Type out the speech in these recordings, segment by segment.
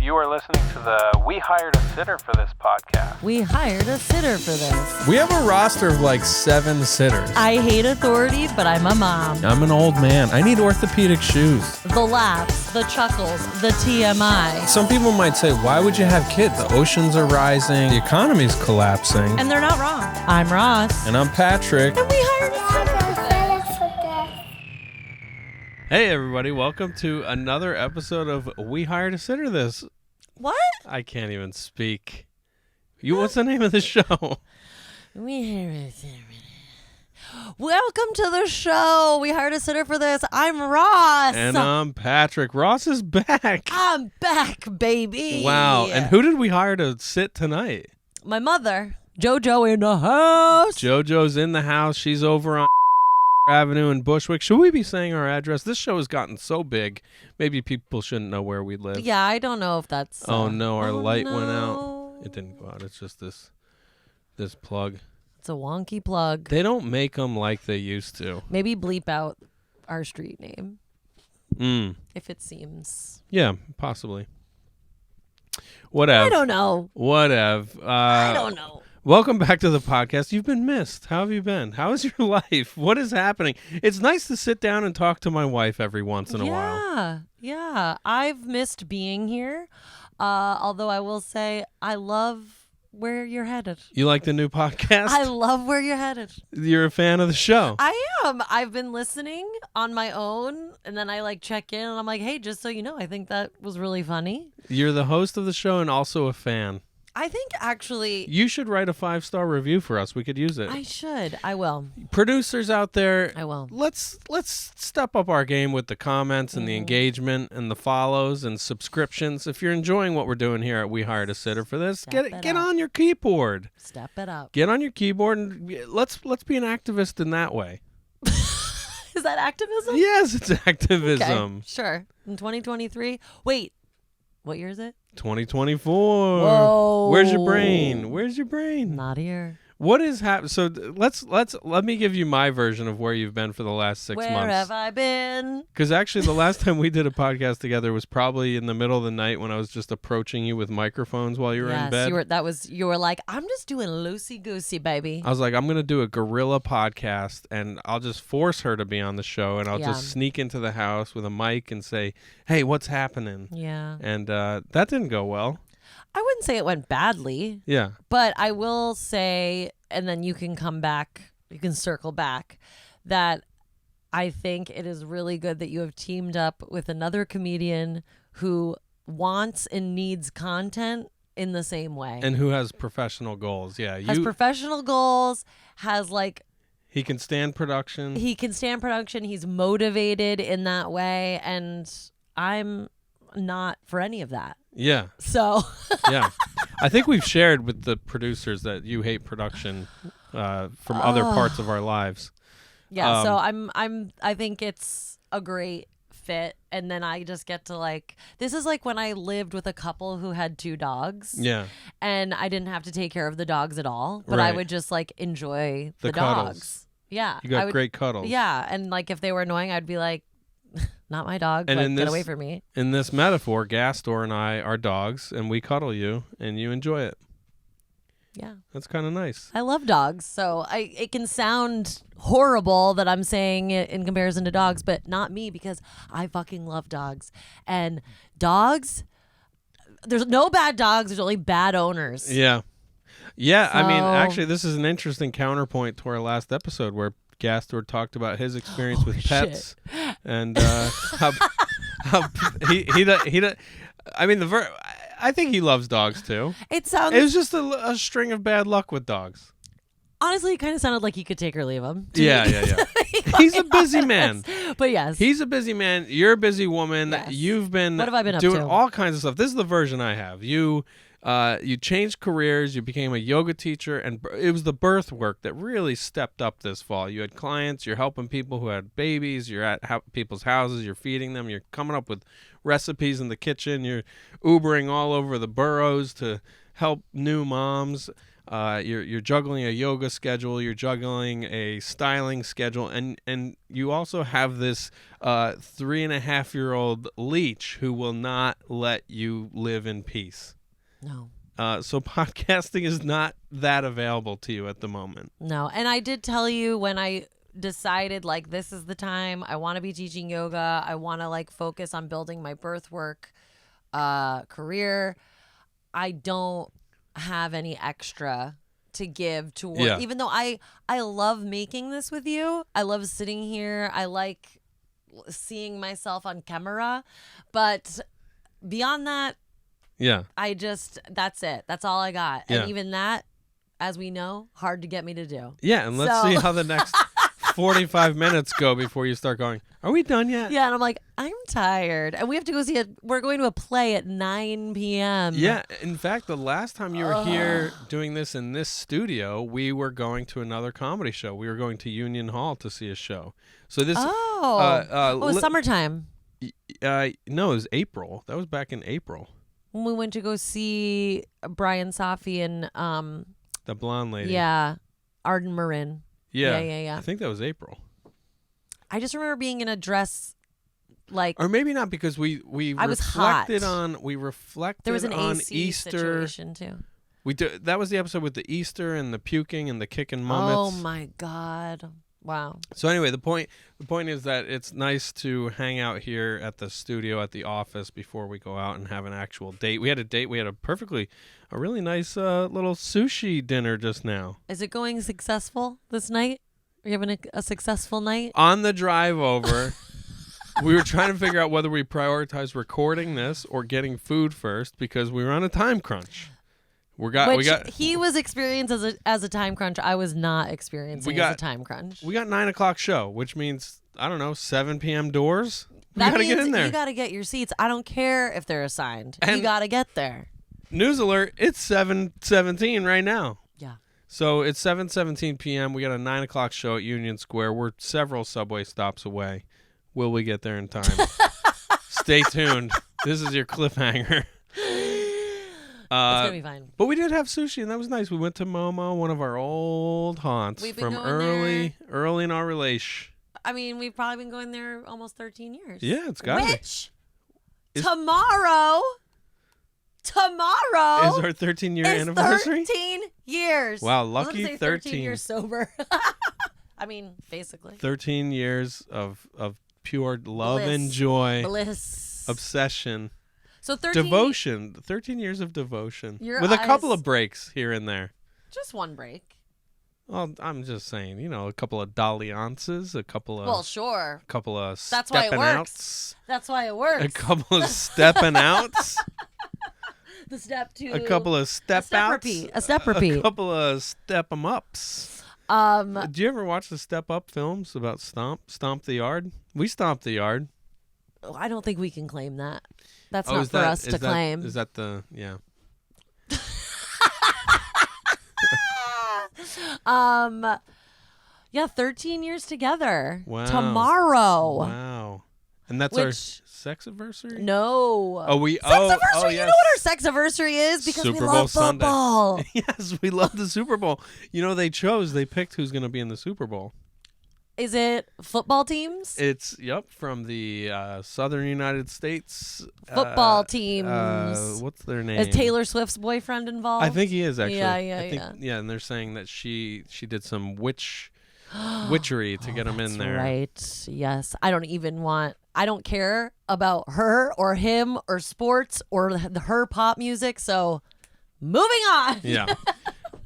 You are listening to the We Hired a Sitter for This podcast. We hired a sitter for this. We have a roster of like 7 sitters. I hate authority, but I'm a mom. I'm an old man. I need orthopedic shoes. The laughs, the chuckles, the TMI. Some people might say, why would you have kids? The oceans are rising. The economy's collapsing. And they're not wrong. I'm Ross. And I'm Patrick. And we hired a sitter. Hey, everybody. Welcome to another episode of We Hired a Sitter This. What? I can't even speak. What's the name of the show? We hired a sitter. Welcome to the show. We hired a sitter for this. I'm Ross. And I'm Patrick. Ross is back. I'm back, baby. Wow. And who did we hire to sit tonight? My mother. JoJo in the house. JoJo's in the house. She's over on Avenue in Bushwick. Should we be saying our address? This show has gotten so big, maybe people shouldn't know where we live. Yeah, I don't know if that's... Oh no, our light went out. It didn't go out. It's just this plug. It's a wonky plug. They don't make them like they used to. Maybe bleep out our street name. If it seems... Yeah, possibly. Whatever. I don't know. Whatever. I don't know. Welcome back to the podcast. You've been missed. How have you been? How is your life? What is happening? It's nice to sit down and talk to my wife every once in a while. Yeah. I've missed being here. Although I will say I love where you're headed. You like the new podcast? I love where you're headed. You're a fan of the show. I am. I've been listening on my own, and then I check in, and I'm like, hey, just so you know, I think that was really funny. You're the host of the show and also a fan. I think actually... You should write a 5-star review for us. We could use it. I should. I will. Producers out there, I will. Let's step up our game with the comments and the engagement and the follows and subscriptions. If you're enjoying what we're doing here at We Hired a Sitter for This, get on your keyboard. Step it up. Get on your keyboard and let's be an activist in that way. Is that activism? Yes, it's activism. Okay, sure. In 2023. Wait. What year is it? 2024. Whoa. Where's your brain? Not here. What is happening? So let me give you my version of where you've been for the last 6 months. Where have I been? Because actually the last time we did a podcast together was probably in the middle of the night when I was just approaching you with microphones while you were in bed. You were like, I'm just doing loosey-goosey, baby. I was like, I'm going to do a guerrilla podcast and I'll just force her to be on the show and I'll just sneak into the house with a mic and say, hey, what's happening? Yeah. And that didn't go well. I wouldn't say it went badly. Yeah. But I will say, and then you can come back, you can circle back, that I think it is really good that you have teamed up with another comedian who wants and needs content in the same way. And who has professional goals. Yeah. Has professional goals, has He can stand production. He's motivated in that way. And I'm not for any of that. Yeah. So. Yeah. I think we've shared with the producers that you hate production from other parts of our lives. Yeah. So I think it's a great fit. And then I just get to this is like when I lived with a couple who had 2 dogs. Yeah. And I didn't have to take care of the dogs at all, but I would just enjoy the cuddles. Dogs. Yeah. You got great cuddles. Yeah. And if they were annoying, I'd be like, not my dog, and get away from me. In this metaphor, Gastor and I are dogs, and we cuddle you, and you enjoy it. Yeah. That's kind of nice. I love dogs, so it can sound horrible that I'm saying it in comparison to dogs, but not me, because I fucking love dogs. And dogs, there's no bad dogs, there's only bad owners. Yeah. Yeah, I mean, actually, this is an interesting counterpoint to our last episode where Gastor talked about his experience with pets and how he I mean I think he loves dogs too. It was just a string of bad luck with dogs. Honestly, it kind of sounded like he could take or leave him. Yeah. He's a busy man. But yes. He's a busy man. You're a busy woman. Yes. You've been what have I been doing up to? All kinds of stuff. This is the version I have. You changed careers. You became a yoga teacher, and it was the birth work that really stepped up this fall. You had clients. You're helping people who had babies. You're at people's houses. You're feeding them. You're coming up with recipes in the kitchen. You're Ubering all over the boroughs to help new moms. You're juggling a yoga schedule. You're juggling a styling schedule, and you also have this 3.5-year-old leech who will not let you live in peace. No. So podcasting is not that available to you at the moment. No. And I did tell you when I decided like this is the time I want to be teaching yoga. I want to like focus on building my birth work career. I don't have any extra to give to work. Yeah. Even though I love making this with you. I love sitting here. I like seeing myself on camera. But beyond that, Yeah. that's it. That's all I got. Yeah. And even that, as we know, hard to get me to do. Yeah, and let's see how the next 45 minutes go before you start going, are we done yet? Yeah, and I'm like, I'm tired. And we have to go see we're going to a play at 9 p.m. Yeah, in fact, the last time you were here doing this in this studio, we were going to another comedy show. We were going to Union Hall to see a show. So this it was summertime. No, it was April. That was back in April. When we went to go see Brian Safi and The blonde lady. yeah, Arden Marin. Yeah. I think that was April. I just remember being in a dress like Or maybe not, because we I was hot. reflected there was an on AC Easter. situation too. That was the episode with the Easter and the puking and the kicking Oh mummets. my God. Wow. So anyway, the point is that it's nice to hang out here at the studio at the office before we go out and have an actual date. We had a date. We had a really nice little sushi dinner just now. Is it going successful this night? Are you having a successful night? On the drive over, we were trying to figure out whether we prioritize recording this or getting food first because we were on a time crunch. He was experienced as a time crunch. I was not experiencing as a time crunch. We got 9 o'clock show, which means, I don't know, 7 p.m. doors. We That got to means get in there. You got to get your seats. I don't care if they're assigned. You And- got to get there. News alert, it's 7:17 right now. Yeah. So it's 7:17 p.m. We got a 9 o'clock show at Union Square. We're several subway stops away. Will we get there in time? Stay tuned. This is your cliffhanger. It's going to be fine. But we did have sushi, and that was nice. We went to Momo, one of our old haunts We've been from going early in our relation. I mean, we've probably been going there almost 13 years. Yeah, it's got to be. Which, tomorrow Is our 13-year is anniversary? 13 years. Wow, I was lucky gonna say 13 years sober. I mean, basically. 13 years of pure love Bliss. and joy, Bliss. obsession, So 13 devotion. 13 years of devotion Your with a couple eyes- of breaks here and there. Just one break. Well, I'm just saying, a couple of dalliances, a couple of Well, sure. That's why it stepping works. outs, That's why it works. a couple of stepping outs, The step two. a couple of step step outs, repeat. A step repeat. a couple of step 'em ups. Do you ever watch the Step Up films about Stomp the Yard? We stomped the yard. I don't think we can claim that. That's Oh, not is for that- us is to that- claim. Is that the yeah? Yeah, 13 years together. Wow. Tomorrow. Wow. And that's our Which- sex anniversary? No. Oh, we Sex anniversary. You yes. know what our sex anniversary is? Because Super we Bowl love Sunday. football. Yes, we love the Super Bowl. They picked who's going to be in the Super Bowl. Is it football teams? It's from the Southern United States Football teams. What's their name? Is Taylor Swift's boyfriend involved? I think he is actually. Yeah, I think, yeah. and they're saying that she did some witchery to get him in there. Right. Yes. I don't care about her or him or sports or her pop music. So moving on.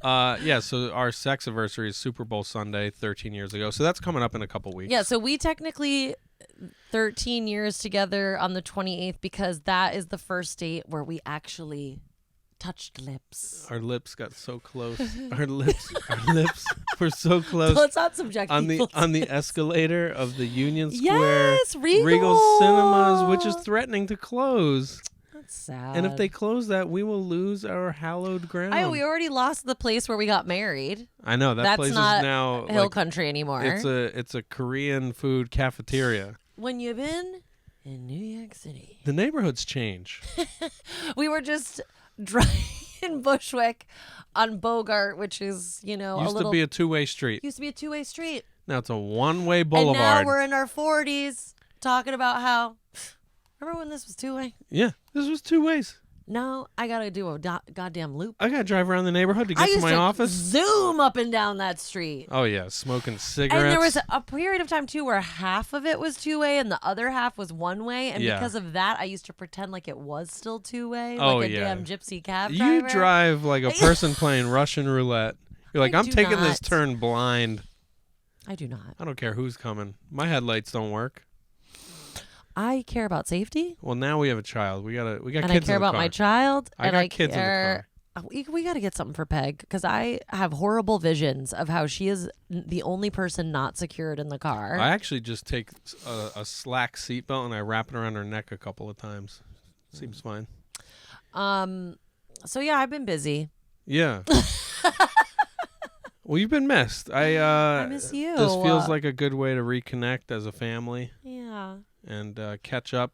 Yeah. So our sex anniversary is Super Bowl Sunday 13 years ago. So that's coming up in a couple weeks. Yeah. So we technically 13 years together on the 28th because that is the first date where we actually touched lips. Our lips got so close. Our lips were so close. Let's not subject on people the to this. escalator of the Union Square Yes, Regal Cinemas, which is threatening to close. That's sad. And if they close that, we will lose our hallowed ground. we already lost the place where we got married. I know that That's place not is now Hill country anymore. It's a Korean food cafeteria. When you've been in New York City, The neighborhoods change. we were just driving. in Bushwick on Bogart, which is, used to be a two-way street. Used to be a two-way street. Now it's a one-way boulevard. And now we're in our 40s talking about how, remember when this was two-way? Yeah, this was two ways. No, I got to do a goddamn loop. I got to drive around the neighborhood to get to my office. Zoom up and down that street. Oh, yeah, smoking cigarettes. And there was a period of time, too, where half of it was two-way and the other half was one-way. And because of that, I used to pretend like it was still two-way, like a damn gypsy cab driver. You drive like a person playing Russian roulette. You're like, I'm taking this turn blind. I do not. I don't care who's coming. My headlights don't work. I care about safety. Well, now we have a child. We got and kids in the car. I care about my child. I got kids in the car. We got to get something for Peg because I have horrible visions of how she is the only person not secured in the car. I actually just take a slack seatbelt and I wrap it around her neck a couple of times. Seems fine. So yeah, I've been busy. Yeah. Well, you've been missed. I miss you. This feels like a good way to reconnect as a family. Yeah. And catch up.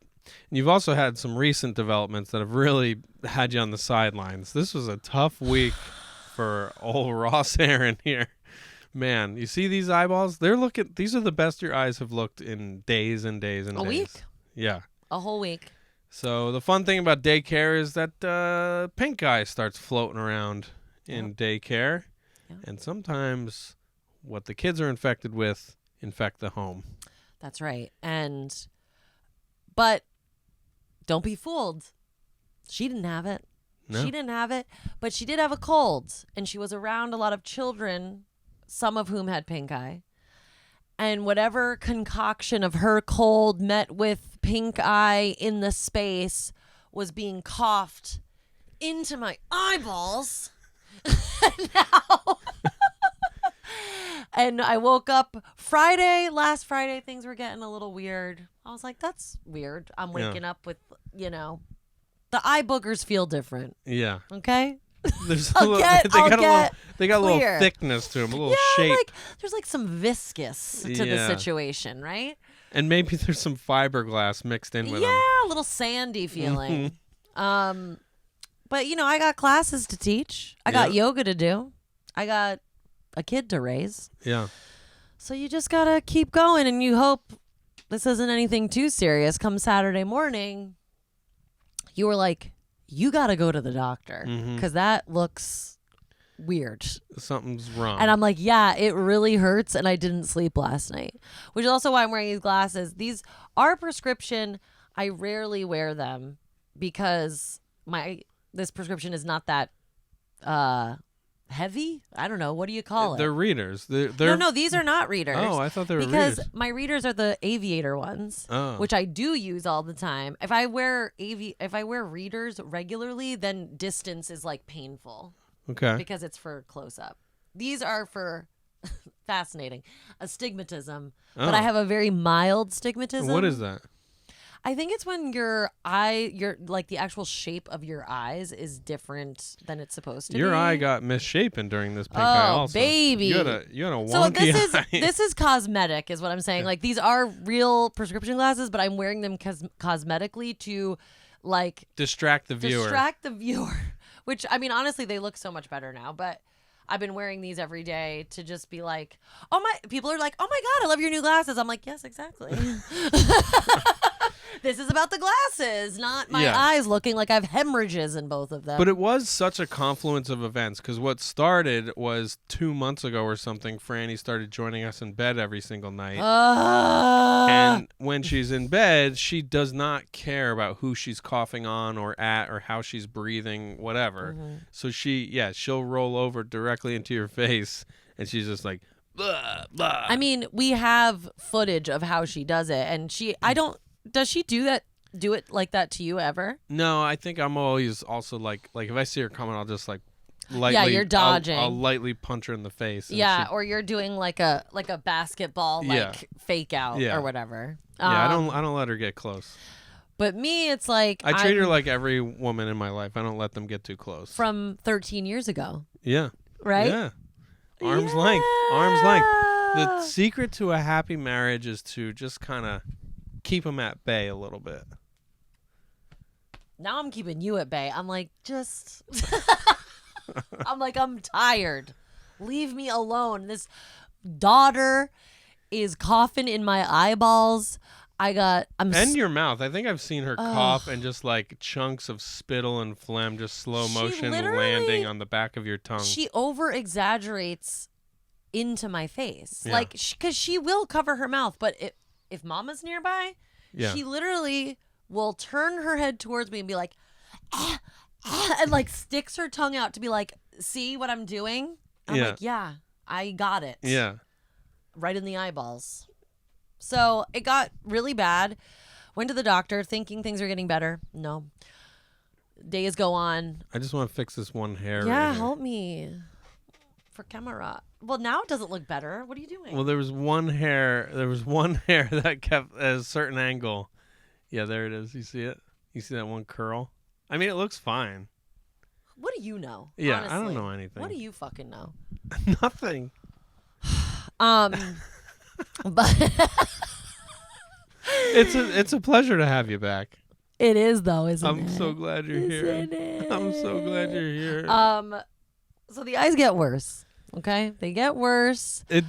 And you've also had some recent developments that have really had you on the sidelines. This was a tough week for old Ross Aaron here. Man, you see these eyeballs? These are the best your eyes have looked in days and days and days. A week? Yeah. A whole week. So the fun thing about daycare is that pinkeye starts floating around in daycare. Yep. And sometimes what the kids are infected with infect the home. That's right. But don't be fooled. She didn't have it. No. She didn't have it, but she did have a cold, and she was around a lot of children, some of whom had pink eye. And whatever concoction of her cold met with pink eye in the space was being coughed into my eyeballs. Now... And I woke up last Friday, things were getting a little weird. I was like, that's weird. I'm waking up with, the eye boogers feel different. Yeah. Okay? There's they got a little thickness to them, a little shape. Like, there's like some viscous to the situation, right? And maybe there's some fiberglass mixed in with them. Yeah, a little sandy feeling. But, I got classes to teach. I got yoga to do. I got a kid to raise. Yeah. So you just got to keep going, and you hope this isn't anything too serious. Come Saturday morning, you were like, you got to go to the doctor because that looks weird. Something's wrong. And I'm like, yeah, it really hurts, and I didn't sleep last night, which is also why I'm wearing these glasses. These are prescription. I rarely wear them because this prescription is not that heavy. I don't know. What do you call it? They're readers. No, these are not readers. Oh, I thought they were because readers. My readers are the aviator ones, which I do use all the time. If I wear readers regularly, then distance is like painful. Okay. Because it's for close up. These are for fascinating astigmatism, but I have a very mild stigmatism. What is that? I think it's when your like the actual shape of your eyes is different than it's supposed to be. Your eye got misshapen during this pink eye also. Baby. You had a wonky eye. This is cosmetic is what I'm saying. Like these are real prescription glasses, but I'm wearing them cosmetically to like distract the viewer. Which I mean honestly they look so much better now, but I've been wearing these every day to just be like, people are like, oh my God, I love your new glasses. I'm like, yes, exactly. This is about the glasses, not my eyes looking like I have hemorrhages in both of them. But it was such a confluence of events because what started was 2 months ago or something, Franny started joining us in bed every single night. And when she's in bed, she does not care about who she's coughing on or at or how she's breathing, whatever. So she'll roll over directly into your face and she's just like, blah, blah. I mean, we have footage of how she does it and does she do it like that to you ever? No, I think I'm always also like if I see her coming, I'll just like lightly. Yeah, you're dodging. I'll lightly punch her in the face. Yeah, or you're doing like a basketball fake out or whatever. Yeah, I don't let her get close. But me, it's like I treat her like every woman in my life. I don't let them get too close. From 13 years ago. Yeah. Right? Yeah. Arm's length. The secret to a happy marriage is to just kind of keep them at bay a little bit. Now I'm keeping you at bay. I'm like, just, I'm tired. Leave me alone. This daughter is coughing in my eyeballs. And your mouth. I think I've seen her cough and just like chunks of spittle and phlegm just slow motion landing on the back of your tongue. She over exaggerates into my face. Yeah. Like, because she will cover her mouth, but if Mama's nearby, she literally will turn her head towards me and be like, and like sticks her tongue out to be like, see what I'm doing? I'm like, yeah, I got it. Yeah. Right in the eyeballs. So it got really bad. Went to the doctor thinking things are getting better. No. Days go on. I just want to fix this one hair. Yeah, right here. help me. For camera. Well, now it doesn't look better. What are you doing? Well, there was one hair that kept at a certain angle. Yeah, there it is. You see it? You see that one curl? I mean, it looks fine. What do you know? Yeah, honestly? I don't know anything. What do you fucking know? Nothing. But it's a pleasure to have you back. it is though, isn't it? I'm so glad you're here. I'm so glad you're here. So the eyes get worse. Okay, they get worse. They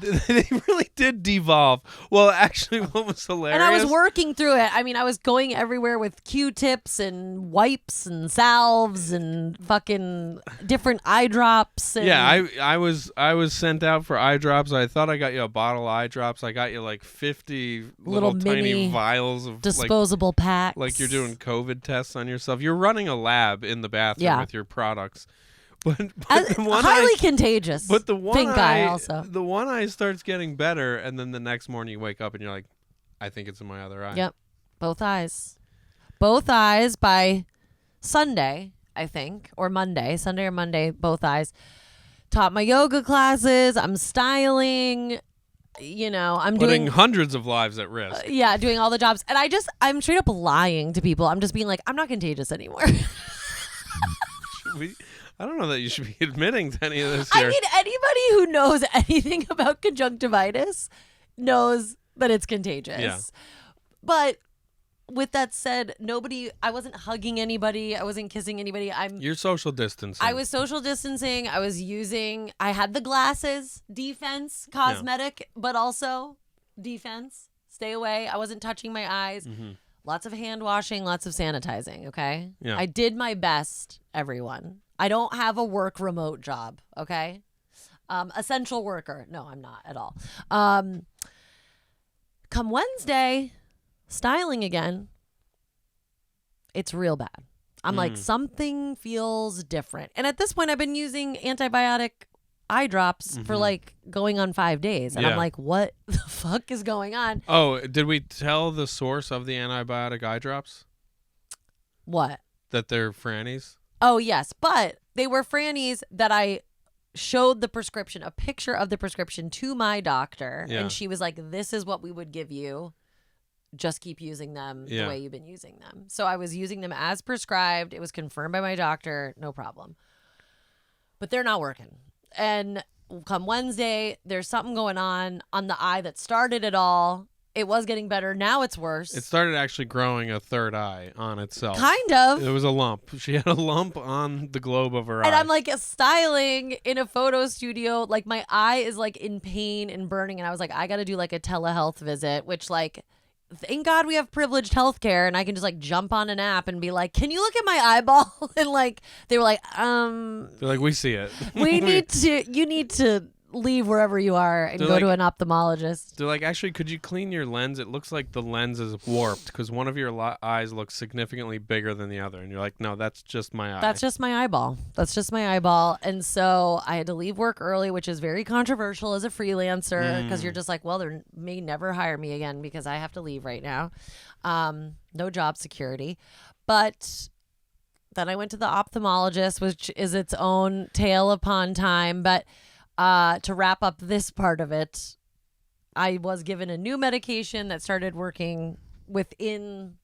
really did devolve. Well, actually, what was hilarious? And I was working through it. I mean, I was going everywhere with Q-tips and wipes and salves and fucking different eye drops. And yeah, I was sent out for eye drops. I thought I got you a bottle of eye drops. I got you like 50 little tiny mini vials of disposable packs. Like you're doing COVID tests on yourself. You're running a lab in the bathroom with your products. But the one highly contagious. But the one pink eye also. The one eye starts getting better, and then the next morning you wake up and you're like, I think it's in my other eye. Yep, both eyes. Both eyes by Sunday, I think, or Monday. Sunday or Monday, both eyes. Taught my yoga classes. I'm styling. You know, I'm putting doing hundreds of lives at risk. Doing all the jobs, and I'm straight up lying to people. I'm just being like, I'm not contagious anymore. I don't know that you should be admitting to any of this here. I mean, anybody who knows anything about conjunctivitis knows that it's contagious. Yeah. But with that said, I wasn't hugging anybody. I wasn't kissing anybody. You're social distancing. I was social distancing. I had the glasses, defense, cosmetic, but also defense. Stay away. I wasn't touching my eyes. Mm-hmm. Lots of hand washing, lots of sanitizing, okay? Yeah. I did my best, everyone. I don't have a work remote job, okay? Essential worker. No, I'm not at all. Come Wednesday, styling again. It's real bad. I'm like, something feels different. And at this point, I've been using antibiotic eye drops for like going on 5 days. And I'm like, what the fuck is going on? Oh, did we tell the source of the antibiotic eye drops? What? That they're Franny's? Oh, yes. But they were Franny's that I showed the prescription, a picture of the prescription to my doctor. Yeah. And she was like, this is what we would give you. Just keep using them the way you've been using them. So I was using them as prescribed. It was confirmed by my doctor. No problem. But they're not working. And come Wednesday, there's something going on the eye that started it all. It was getting better. Now it's worse. It started actually growing a third eye on itself. Kind of. It was a lump. She had a lump on the globe of her eye. And I'm like styling in a photo studio. Like my eye is like in pain and burning. And I was like, I got to do like a telehealth visit, which like, thank God we have privileged healthcare and I can just like jump on an app and be like, can you look at my eyeball? And like, they were like, they're like, we see it. you need to leave wherever you are and go to an ophthalmologist. They're like, actually, could you clean your lens? It looks like the lens is warped because one of your eyes looks significantly bigger than the other. And you're like, no, that's just my eye. That's just my eyeball. That's just my eyeball. And so I had to leave work early, which is very controversial as a freelancer because you're just like, well, they may never hire me again because I have to leave right now. No job security. But then I went to the ophthalmologist, which is its own tale upon time. But to wrap up this part of it, I was given a new medication that started working within,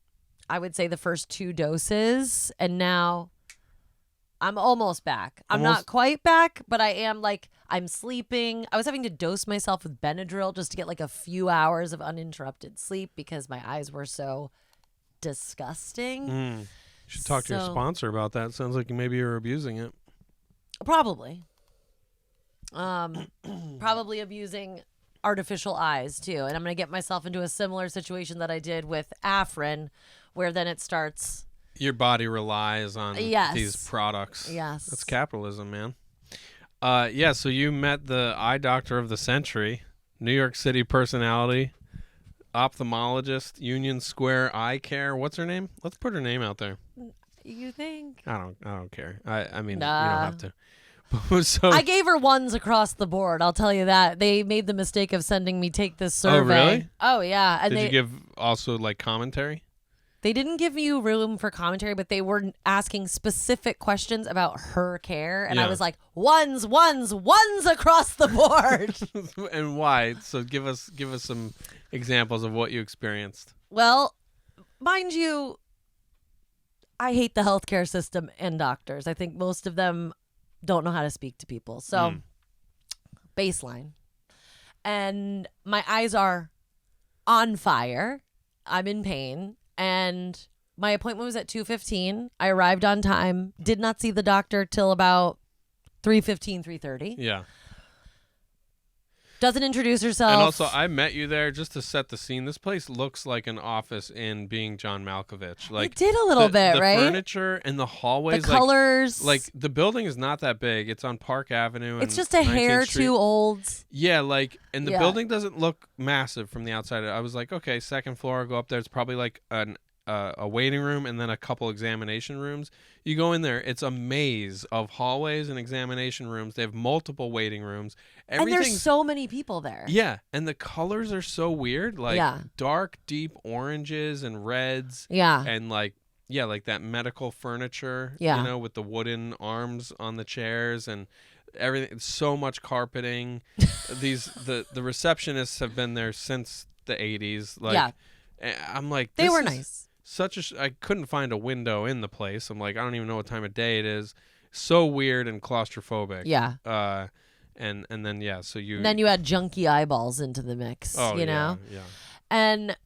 I would say, the first 2 doses. And now I'm almost back. I'm not quite back, but I am like, I'm sleeping. I was having to dose myself with Benadryl just to get like a few hours of uninterrupted sleep because my eyes were so disgusting. should talk to your sponsor about that. Sounds like maybe you're abusing it. Probably. Probably abusing artificial eyes too. And I'm going to get myself into a similar situation that I did with Afrin, where then it starts. Your body relies on these products. Yes. That's capitalism, man. So you met the eye doctor of the century, New York City personality, ophthalmologist, Union Square Eye Care. What's her name? Let's put her name out there. You think? I don't care. I mean, nah. You don't have to. So, I gave her ones across the board. I'll tell you that. They made the mistake of sending me take this survey. Oh, really? Oh, yeah. And Did you give also like commentary? They didn't give you room for commentary, but they were asking specific questions about her care. And I was like, ones across the board. And why? So give us some examples of what you experienced. Well, mind you, I hate the healthcare system and doctors. I think most of them don't know how to speak to people. So, baseline. And my eyes are on fire. I'm in pain. And my appointment was at 2:15. I arrived on time. Did not see the doctor till about 3:15, 3:30. Yeah. Doesn't introduce herself. And also, I met you there just to set the scene. This place looks like an office in Being John Malkovich. Like it did a little bit, right? The furniture and the hallways. The colors. Like the building is not that big. It's on Park Avenue. It's just a hair too old. Yeah, and the building doesn't look massive from the outside. I was like, okay, second floor, go up there. It's probably like a waiting room and then a couple examination rooms. You go in there, it's a maze of hallways and examination rooms. They have multiple waiting rooms. And there's so many people there. Yeah, and the colors are so weird, like dark, deep oranges and reds. Yeah. And like that medical furniture, with the wooden arms on the chairs and everything. So much carpeting. The receptionists have been there since the 80s. I'm like, they were nice. I couldn't find a window in the place. I'm like, I don't even know what time of day it is. So weird and claustrophobic. Yeah. And then so you. And then you add junky eyeballs into the mix. Oh, you know. Yeah. And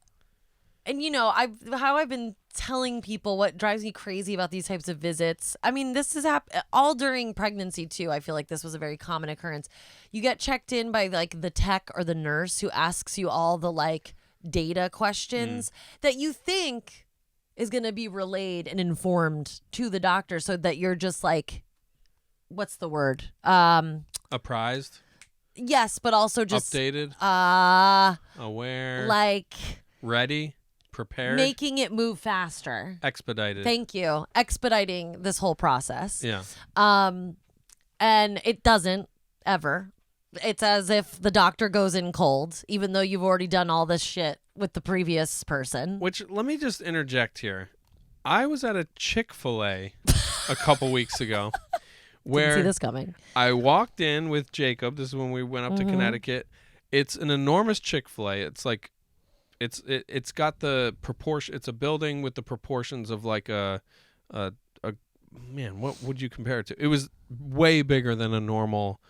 I've been telling people what drives me crazy about these types of visits. I mean, this is all during pregnancy too. I feel like this was a very common occurrence. You get checked in by like the tech or the nurse who asks you all the like data questions that you think is going to be relayed and informed to the doctor so that you're just like, what's the word? Apprised? Yes, but also just updated? Aware? Like ready? Prepared? Making it move faster. Expedited. Thank you. Expediting this whole process. Yeah. And it doesn't ever. It's as if the doctor goes in cold, even though you've already done all this shit with the previous person. Which, let me just interject here. I was at a Chick-fil-A a couple weeks ago where didn't see this coming. I walked in with Jacob. This is when we went up to Connecticut. It's an enormous Chick-fil-A. It's like, it's got the proportion. It's a building with the proportions of like a man. What would you compare it to? It was way bigger than a normal.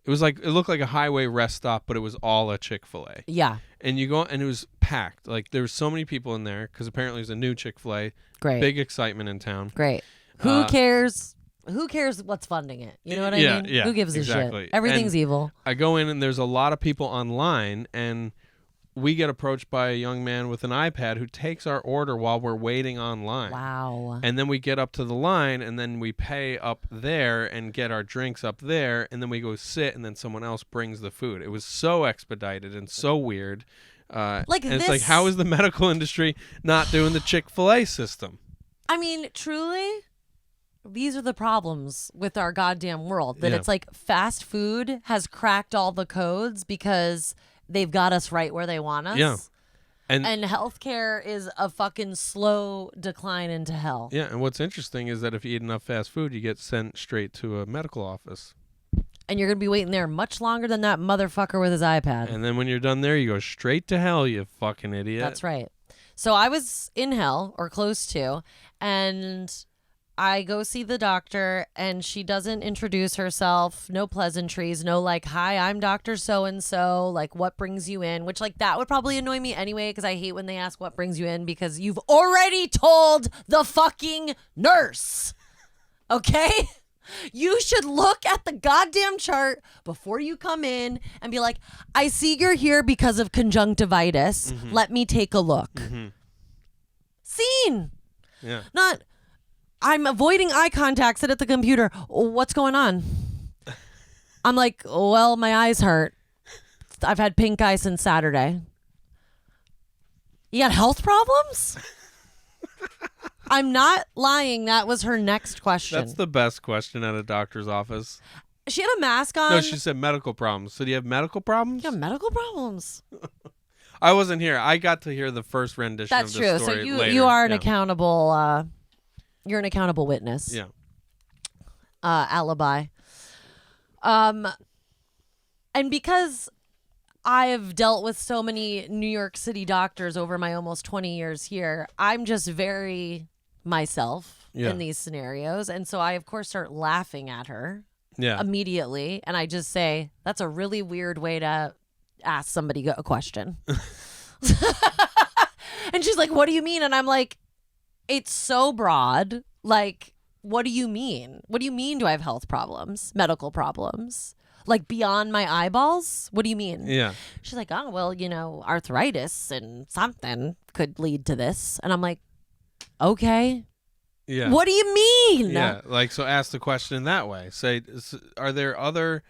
It looked like a highway rest stop, but it was all a Chick-fil-A. Yeah. And you go, and it was packed. Like there was so many people in there because apparently it was a new Chick-fil-A. Great. Big excitement in town. Great. Who cares? Who cares what's funding it? You know what I mean? Yeah. Who gives a shit? Everything's evil. I go in and there's a lot of people online, and we get approached by a young man with an iPad who takes our order while we're waiting online. Wow. And then we get up to the line, and then we pay up there and get our drinks up there, and then we go sit, and then someone else brings the food. It was so expedited and so weird. It's like, how is the medical industry not doing the Chick-fil-A system? I mean, truly, these are the problems with our goddamn world. That it's like fast food has cracked all the codes because they've got us right where they want us. Yeah. And healthcare is a fucking slow decline into hell. Yeah, and what's interesting is that if you eat enough fast food, you get sent straight to a medical office. And you're going to be waiting there much longer than that motherfucker with his iPad. And then when you're done there, you go straight to hell, you fucking idiot. That's right. So I was in hell, or close to, and I go see the doctor and she doesn't introduce herself, no pleasantries, no like, hi, I'm Dr. So-and-so, like what brings you in, which like that would probably annoy me anyway because I hate when they ask what brings you in because you've already told the fucking nurse. Okay? You should look at the goddamn chart before you come in and be like, I see you're here because of conjunctivitis. Mm-hmm. Let me take a look. Mm-hmm. Scene. Yeah. Not, I'm avoiding eye contact, sit at the computer. What's going on? I'm like, well, my eyes hurt. I've had pink eye since Saturday. You got health problems? I'm not lying. That was her next question. That's the best question at a doctor's office. She had a mask on. No, she said medical problems. So do you have medical problems? You have medical problems. I wasn't here. I got to hear the first rendition That's of the true. story So later. you are an accountable. You're an accountable witness. Yeah. Alibi. And because I've dealt with so many New York City doctors over my almost 20 years here, I'm just very myself in these scenarios. And so I, of course, start laughing at her immediately. And I just say, that's a really weird way to ask somebody a question. And she's like, what do you mean? And I'm like, it's so broad. Like, what do you mean? What do you mean do I have health problems, medical problems? Like beyond my eyeballs? What do you mean? Yeah. She's like, oh, well, arthritis and something could lead to this. And I'm like, okay. Yeah. What do you mean? Yeah. Like, so ask the question that way. Say, do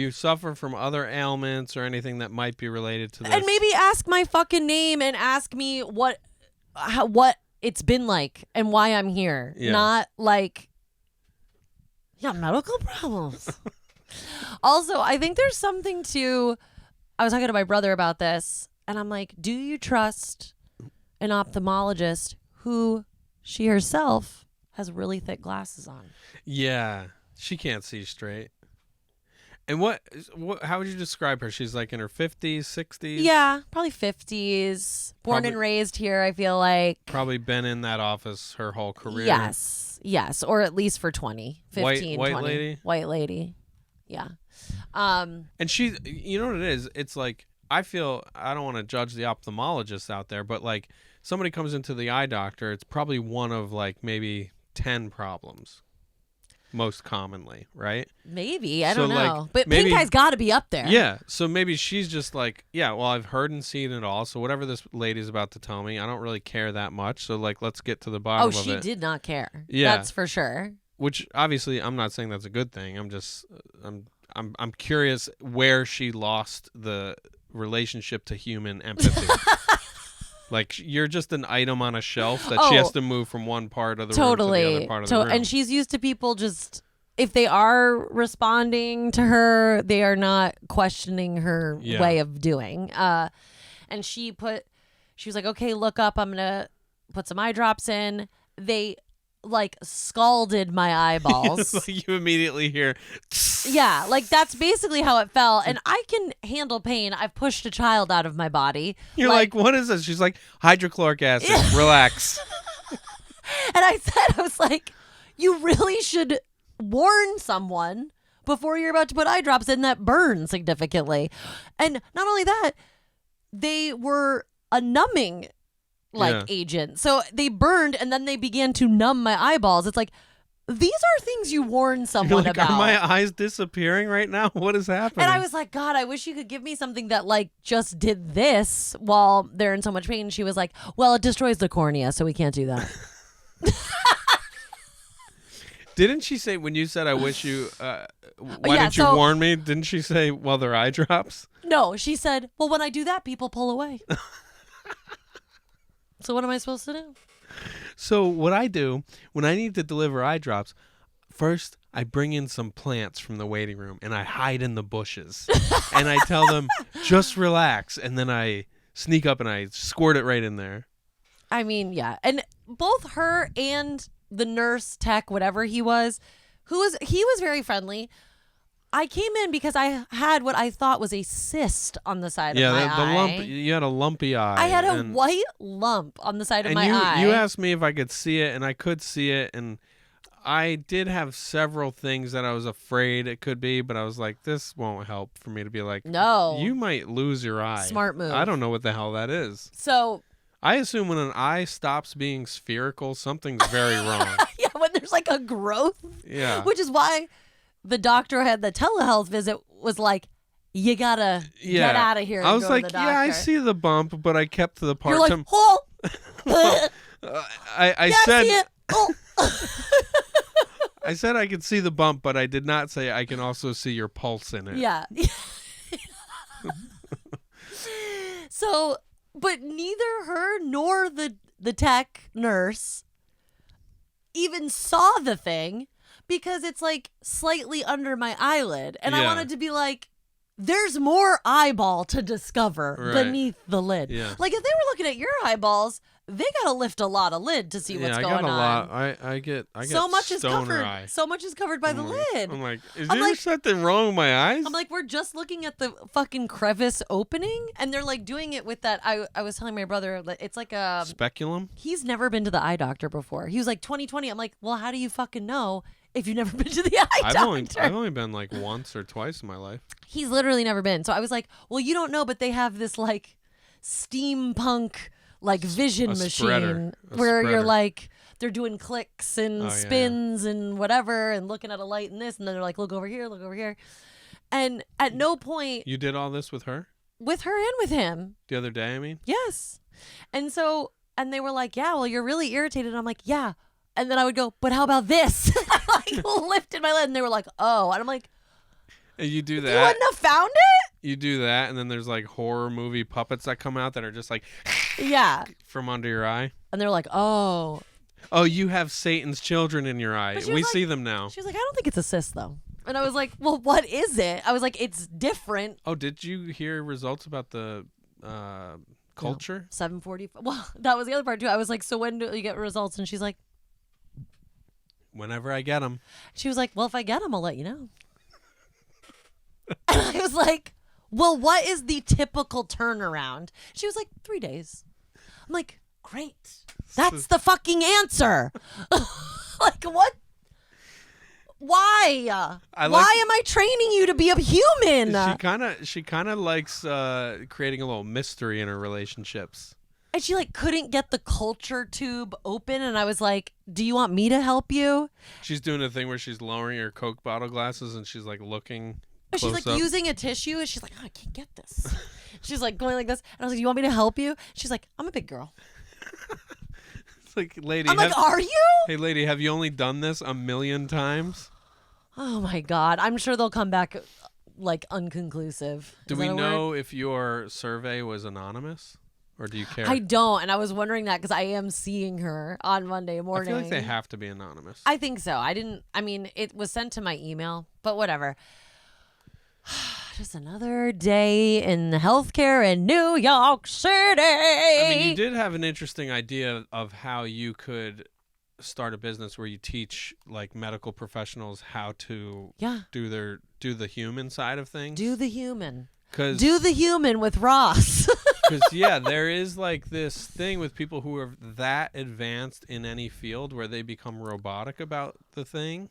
you suffer from other ailments or anything that might be related to this? And maybe ask my fucking name and ask me what it's been like and why I'm here. Yeah. Not like, medical problems. Also, I think there's something to, I was talking to my brother about this, and I'm like, do you trust an ophthalmologist who she herself has really thick glasses on? Yeah. She can't see straight. And how would you describe her? She's like in her 50s, 60s? Yeah, probably 50s. Born and raised here, I feel like. Probably been in that office her whole career. Yes. Or at least for 20, 15, White 20. lady? White lady. Yeah. And she, you know what it is? It's like, I feel, I don't want to judge the ophthalmologists out there, but like somebody comes into the eye doctor, it's probably one of like maybe 10 problems. Most commonly, right? Maybe. I don't know. Like, but maybe, pink eye's got to be up there. Yeah. So maybe she's just like, yeah, well, I've heard and seen it all. So whatever this lady's about to tell me, I don't really care that much. So like, let's get to the bottom of it. Oh, she did not care. Yeah. That's for sure. Which obviously I'm not saying that's a good thing. I'm just, I'm curious where she lost the relationship to human empathy. Like, you're just an item on a shelf that she has to move from one part of the room to the other part of the room. And she's used to people just, if they are responding to her, they are not questioning her way of doing. And she was like, okay, look up. I'm going to put some eye drops in. They like scalded my eyeballs. Like you immediately hear. Yeah, like that's basically how it felt. And I can handle pain. I've pushed a child out of my body. You're like, what is this? She's like, hydrochloric acid. Relax. And I was like, you really should warn someone before you're about to put eye drops in that burn significantly. And not only that, they were a numbing agent. So they burned and then they began to numb my eyeballs. It's like, these are things you warn someone about. Are my eyes disappearing right now? What is happening? And I was like, God, I wish you could give me something that like just did this while they're in so much pain. She was like, well, it destroys the cornea, so we can't do that. Didn't she say, when you said, I wish you, why didn't you warn me? Didn't she say, well, they're eye drops? No, she said, well, when I do that, people pull away. So what am I supposed to do? So what I do when I need to deliver eye drops, first I bring in some plants from the waiting room and I hide in the bushes. And I tell them, just relax. And then I sneak up and I squirt it right in there. I mean, yeah. And both her and the nurse tech, whatever he was very friendly. I came in because I had what I thought was a cyst on the side of my eye. Lump. You had a lumpy eye. I had a white lump on the side of my eye. You asked me if I could see it, and I could see it, and I did have several things that I was afraid it could be, but I was like, this won't help for me to be like, no, you might lose your eye. Smart move. I don't know what the hell that is. So I assume when an eye stops being spherical, something's very wrong. yeah, when there's like a growth. Yeah. Which is why the doctor who had the telehealth visit was like, you gotta get out of here. I was go like, to the doctor. yeah, I see the bump, but I kept to the part. You're like, oh. I yeah, said, I see it. Oh. I said I could see the bump, but I did not say I can also see your pulse in it. Yeah. So, but neither her nor the tech nurse even saw the thing because it's like slightly under my eyelid. And I wanted to be like, there's more eyeball to discover beneath the lid. Yeah. Like if they were looking at your eyeballs, they gotta lift a lot of lid to see what's going on. I got a lot. I get so much is stoner covered. eye. So much is covered by the lid. I'm like, is there something wrong with my eyes? I'm like, we're just looking at the fucking crevice opening, and they're like doing it with that. I was telling my brother that it's like a speculum. He's never been to the eye doctor before. He was like 2020. I'm like, well, how do you fucking know if you've never been to the eye doctor? I've only been like once or twice in my life. He's literally never been. So I was like, well, you don't know, but they have this like steampunk like vision machine where you're like, they're doing clicks and spins and whatever and looking at a light and this, and then they're like, look over here, look over here. And at no point you did all this with her and with him the other day. I mean, yes. And so, and they were like, yeah, well, you're really irritated. And I'm like, yeah. And then I would go, but how about this? I like lifted my lid, and they were like, oh. And I'm like, and you do that. You wouldn't have found it? You do that, and then there's like horror movie puppets that come out that are just like, yeah, from under your eye. And they're like, oh. Oh, you have Satan's children in your eye. We see them now. She was like, I don't think it's a cyst, though. And I was like, well, what is it? I was like, it's different. Oh, did you hear results about the culture? 7:40. Well, that was the other part, too. I was like, so when do you get results? And she's like, whenever I get them. She was like, well, if I get them, I'll let you know. And I was like, well, what is the typical turnaround? She was like, 3 days. I'm like, great. That's the fucking answer. Like, what? Why? Why am I training you to be a human? She kind of likes creating a little mystery in her relationships. And she like couldn't get the culture tube open, and I was like, do you want me to help you? She's doing a thing where she's lowering her Coke bottle glasses and she's like looking She's like up. using a tissue, and she's like, oh, I can't get this. She's like going like this, and I was like, you want me to help you? She's like, I'm a big girl. It's like, lady. I'm like, are you? Hey, lady, have you only done this 1,000,000 times? Oh my God. I'm sure they'll come back like unconclusive. Do we know if your survey was anonymous? Or do you care? I don't, and I was wondering that because I am seeing her on Monday morning. I feel like they have to be anonymous. I think so. It was sent to my email, but whatever. Just another day in healthcare in New York City. I mean, you did have an interesting idea of how you could start a business where you teach like medical professionals how to do the human side of things. Do the human with Ross. Because there is like this thing with people who are that advanced in any field where they become robotic about the thing.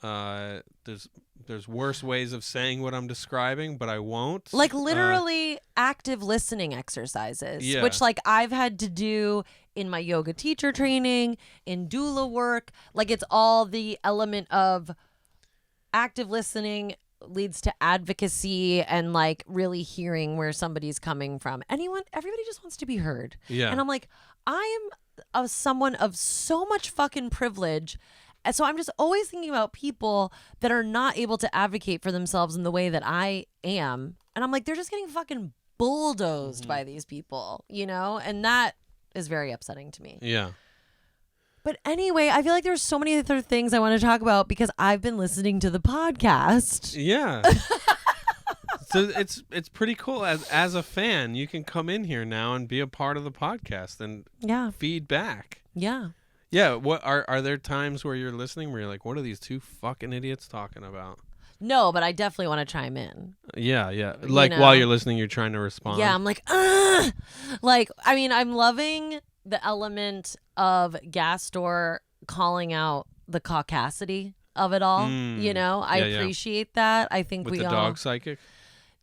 There's worse ways of saying what I'm describing, but I won't. Like literally active listening exercises, which like I've had to do in my yoga teacher training, in doula work. Like it's all the element of active listening leads to advocacy and like really hearing where somebody's coming from. Everybody just wants to be heard. Yeah. And I'm like, I am someone of so much fucking privilege. And so I'm just always thinking about people that are not able to advocate for themselves in the way that I am. And I'm like, they're just getting fucking bulldozed by these people, you know? And that is very upsetting to me. Yeah. But anyway, I feel like there's so many other things I want to talk about because I've been listening to the podcast. Yeah. So it's pretty cool. As a fan, you can come in here now and be a part of the podcast and feed back. Yeah. Yeah. What are there times where you're listening where you're like, what are these two fucking idiots talking about? No, but I definitely want to chime in. Yeah. Like while you're listening, you're trying to respond. Yeah, I'm like, ugh. Like, I mean, I'm loving the element of Gastor calling out the caucasity of it all. You know, I appreciate that. I think with we the all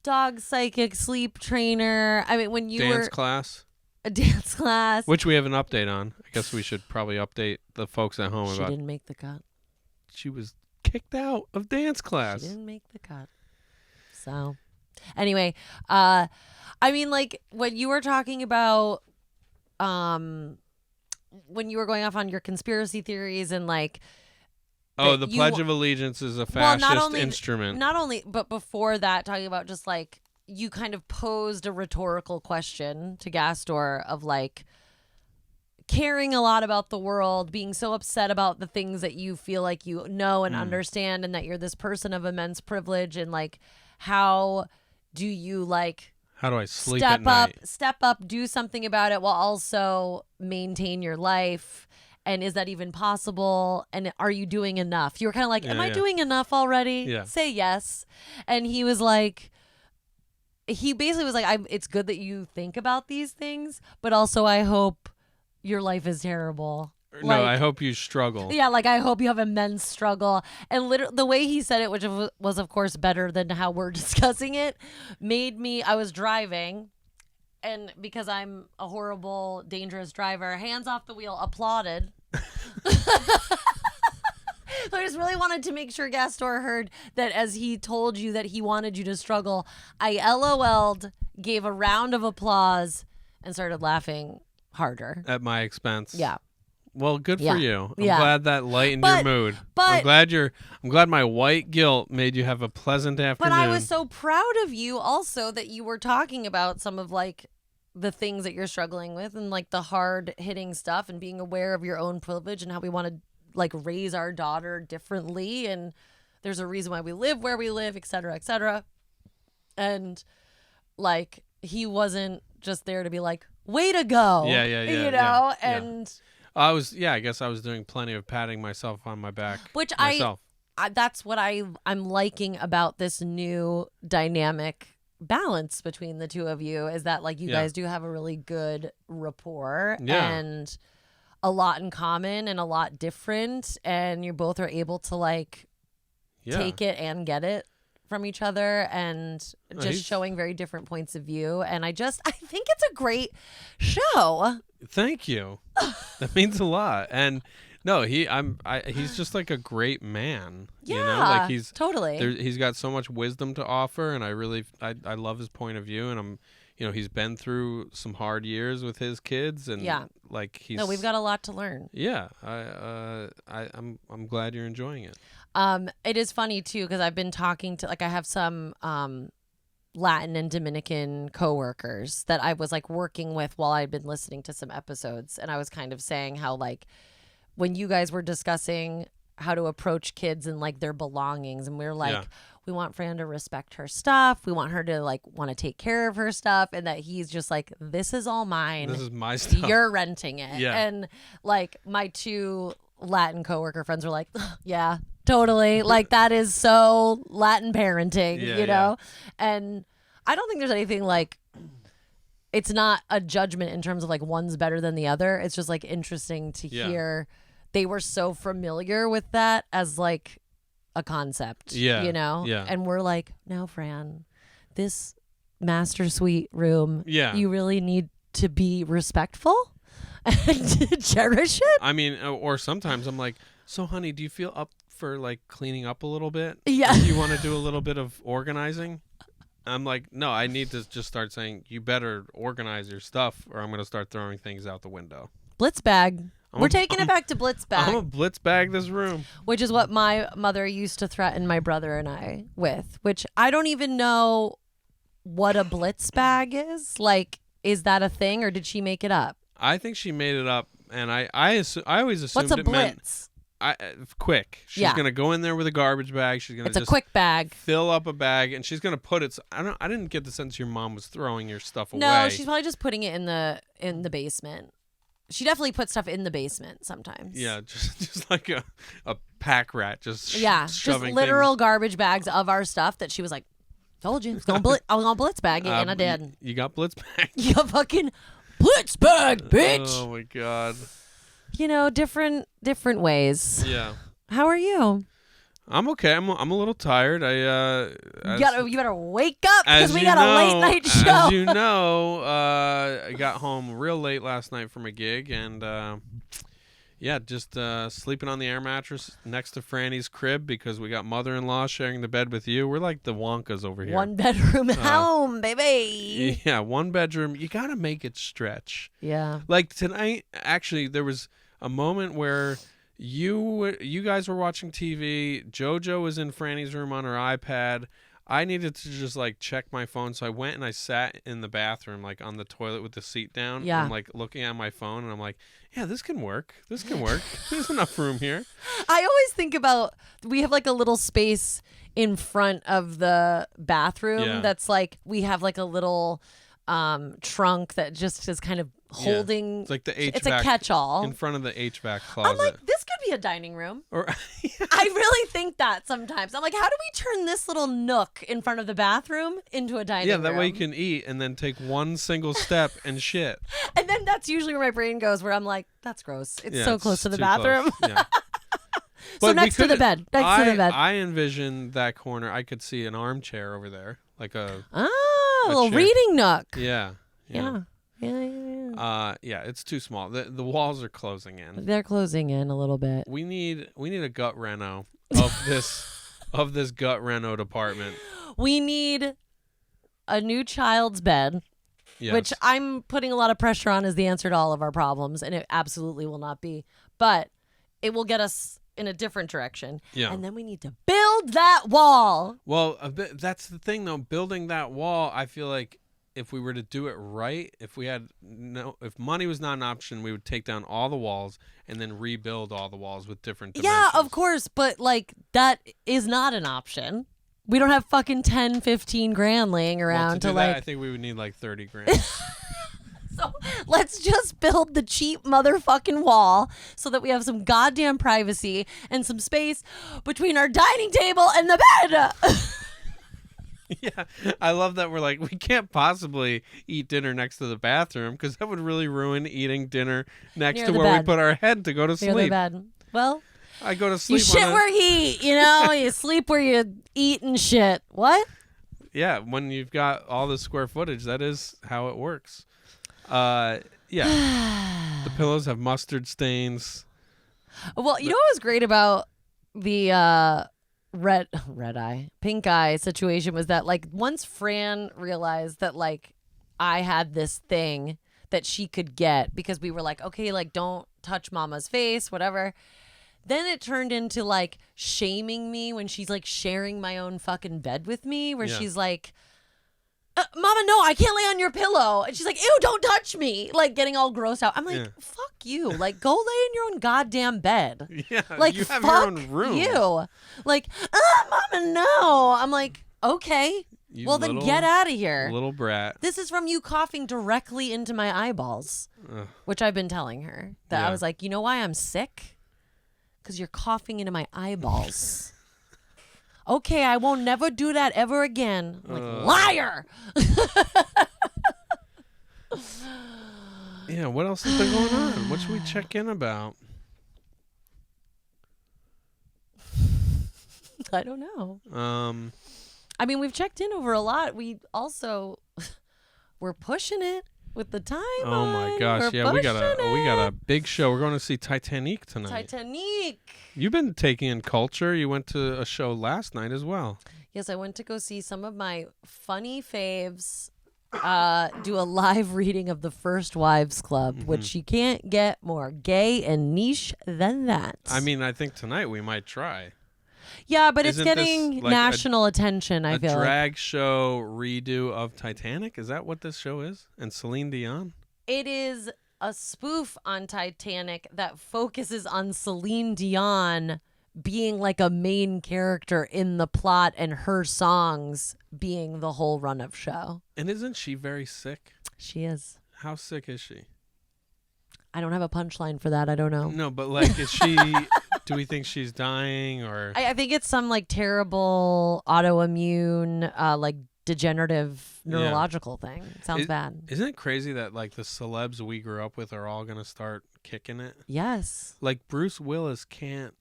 dog psychic, sleep trainer. I mean, when you dance were class. A dance class. Which we have an update on. I guess we should probably update the folks at home She about. didn't make the cut. She was kicked out of dance class. She didn't make the cut. So, anyway, I mean, like, when you were talking about, when you were going off on your conspiracy theories and, like, oh, the Pledge of Allegiance is a fascist instrument. Not only, but before that, talking about just, like, you kind of posed a rhetorical question to Gastor of, like, caring a lot about the world, being so upset about the things that you feel like you know and understand, and that you're this person of immense privilege, and, like, how do you, like, how do I sleep at night? Step up, do something about it while also maintain your life? And is that even possible? And are you doing enough? You were kind of like, am I doing enough already? Yeah. Say yes. And he was like, he basically was like, it's good that you think about these things, but also I hope your life is terrible. No, like, I hope you struggle. Yeah, like, I hope you have immense struggle. And literally, the way he said it, which was, of course, better than how we're discussing it, made me, I was driving, and because I'm a horrible, dangerous driver, hands off the wheel, applauded. So I just really wanted to make sure Gastor heard that as he told you that he wanted you to struggle, I LOL'd, gave a round of applause, and started laughing harder. At my expense. Yeah. Well, good for you. I'm Yeah. glad that lightened your mood. But I'm glad my white guilt made you have a pleasant afternoon. But I was so proud of you also that you were talking about some of, like, the things that you're struggling with, and, like, the hard hitting stuff, and being aware of your own privilege and how we want to, like, raise our daughter differently, and there's a reason why we live where we live, et cetera, et cetera. And, like, he wasn't just there to be like, way to go. Yeah. You know? And I guess I was doing plenty of patting myself on my back. Which myself. that's what I'm liking about this new dynamic balance between the two of you, is that, like, you guys do have a really good rapport and a lot in common and a lot different, and you both are able to, like, take it and get it from each other, and just showing very different points of view. And I think it's a great show. Thank you. That means a lot. And no, he's just like a great man. Yeah, you know? Like, he's totally. He's got so much wisdom to offer, and I love his point of view. And he's been through some hard years with his kids, and like, we've got a lot to learn. Yeah, I'm glad you're enjoying it. It is funny too, because I've been talking to, like, I have some Latin and Dominican coworkers that I was, like, working with while I'd been listening to some episodes, and I was kind of saying how, like, when you guys were discussing how to approach kids and, like, their belongings, and we were like, we want Fran to respect her stuff, we want her to, like, want to take care of her stuff, and that he's just like, this is all mine, this is my stuff, you're renting it. Yeah. And, like, my two Latin coworker friends were like, yeah, totally, like, that is so Latin parenting, you know? And I don't think there's anything, like, it's not a judgment in terms of, like, one's better than the other. It's just, like, interesting to hear they were so familiar with that as, like, a concept, you know? Yeah. And we're like, no, Fran, this master suite room, you really need to be respectful and to cherish it. I mean, or sometimes I'm like, so honey, do you feel up for, like, cleaning up a little bit? Yeah. Do you want to do a little bit of organizing? I'm like, no, I need to just start saying, you better organize your stuff, or I'm going to start throwing things out the window. Blitz bag. We're taking it back to blitz bag. I'm going to blitz bag this room. Which is what my mother used to threaten my brother and I with, which I don't even know what a blitz bag is. Like, is that a thing, or did she make it up? I think she made it up, and I always assumed What's a it meant... blitz? Quick. She's gonna go in there with a garbage bag. She's gonna It's a quick bag. Fill up a bag, and she's gonna put it. I didn't get the sense your mom was throwing your stuff away. No, she's probably just putting it in the basement. She definitely puts stuff in the basement sometimes. Yeah, just like a pack rat, just just shoving literal things. garbage bags of our stuff that she was like, told you, I was gonna blitz bag it, and I did. You got blitz bag. You got fucking blitz bag, bitch. Oh my god. You know, different ways. Yeah. How are you? I'm okay. I'm a little tired. You better wake up because we got a late night show. As you know, I got home real late last night from a gig, and just sleeping on the air mattress next to Franny's crib because we got mother-in-law sharing the bed with you. We're like the Wonkas over here. 1 bedroom home, baby. Yeah, 1 bedroom. You got to make it stretch. Yeah. Like tonight, actually, there was a moment where you guys were watching TV. JoJo was in Franny's room on her iPad. I needed to just like check my phone, so I went and I sat in the bathroom, like on the toilet with the seat down. Yeah. I'm like looking at my phone, and I'm like, yeah, this can work. This can work. There's enough room here. I always think about, we have like a little space in front of the bathroom that's like, we have like a little trunk that just is kind of holding. It's like the HVAC. It's a catch-all in front of the HVAC closet. I'm like, this could be a dining room. Or I really think that sometimes. I'm like, how do we turn this little nook in front of the bathroom into a dining room? Yeah, that way you can eat and then take one single step and shit. And then that's usually where my brain goes, where I'm like, that's gross. It's so close to the too bathroom. Close. Yeah. So next to the bed. I envision that corner. I could see an armchair over there, like a little chair. reading nook. Yeah. Yeah. It's too small. The walls are closing in. They're closing in a little bit. We need a gut reno of this gut reno department. We need a new child's bed, which I'm putting a lot of pressure on as the answer to all of our problems, and it absolutely will not be. But it will get us in a different direction. Yeah. And then we need to build that wall. Well, that's the thing, though. Building that wall, I feel like if we were to do it right, if money was not an option, we would take down all the walls and then rebuild all the walls with different dimensions. Yeah, of course, but like that is not an option. We don't have fucking 10, 15 grand laying around to do like that, I think we would need like 30 grand. So let's just build the cheap motherfucking wall so that we have some goddamn privacy and some space between our dining table and the bed. Yeah, I love that we're like, we can't possibly eat dinner next to the bathroom because that would really ruin eating dinner next to where we put our head to go to sleep. Near the bed. Well, I go to sleep. You shit where you eat, you sleep where you eat and shit. What? Yeah, when you've got all the square footage, that is how it works. The pillows have mustard stains. Well, you know what was great about the pink eye situation was that like once Fran realized that like I had this thing that she could get because we were like, okay, like don't touch mama's face, whatever. Then it turned into like shaming me when she's like sharing my own fucking bed with me, where she's like, Mama, no, I can't lay on your pillow. And she's like, ew, don't touch me. Like getting all grossed out. I'm like, fuck you. Like go lay in your own goddamn bed. Yeah, like you have fuck your own room. You. Like, Mama, no. I'm like, okay. Then get out of here. Little brat. This is from you coughing directly into my eyeballs, which I've been telling her. That I was like, you know why I'm sick? Because you're coughing into my eyeballs. Okay, I won't never do that ever again. I'm like, liar! Yeah, what else has been going on? What should we check in about? I don't know. I mean, we've checked in over a lot. We also, we're pushing it with the time. Oh my gosh, we got a big show. We're going to see Titanic tonight. Titanic. You've been taking in culture. You went to a show last night as well. Yes, I went to go see some of my funny faves do a live reading of The First Wives Club, which you can't get more gay and niche than that. I mean, I think tonight we might try. Yeah, but it's getting national attention, I feel like. A drag show redo of Titanic? Is that what this show is? And Celine Dion? It is a spoof on Titanic that focuses on Celine Dion being like a main character in the plot and her songs being the whole run of show. And isn't she very sick? She is. How sick is she? I don't have a punchline for that. I don't know. No, but like, is she... Do we think she's dying or... I think it's some like terrible autoimmune, like degenerative neurological thing. It sounds bad. Isn't it crazy that like the celebs we grew up with are all going to start kicking it? Yes. Like Bruce Willis can't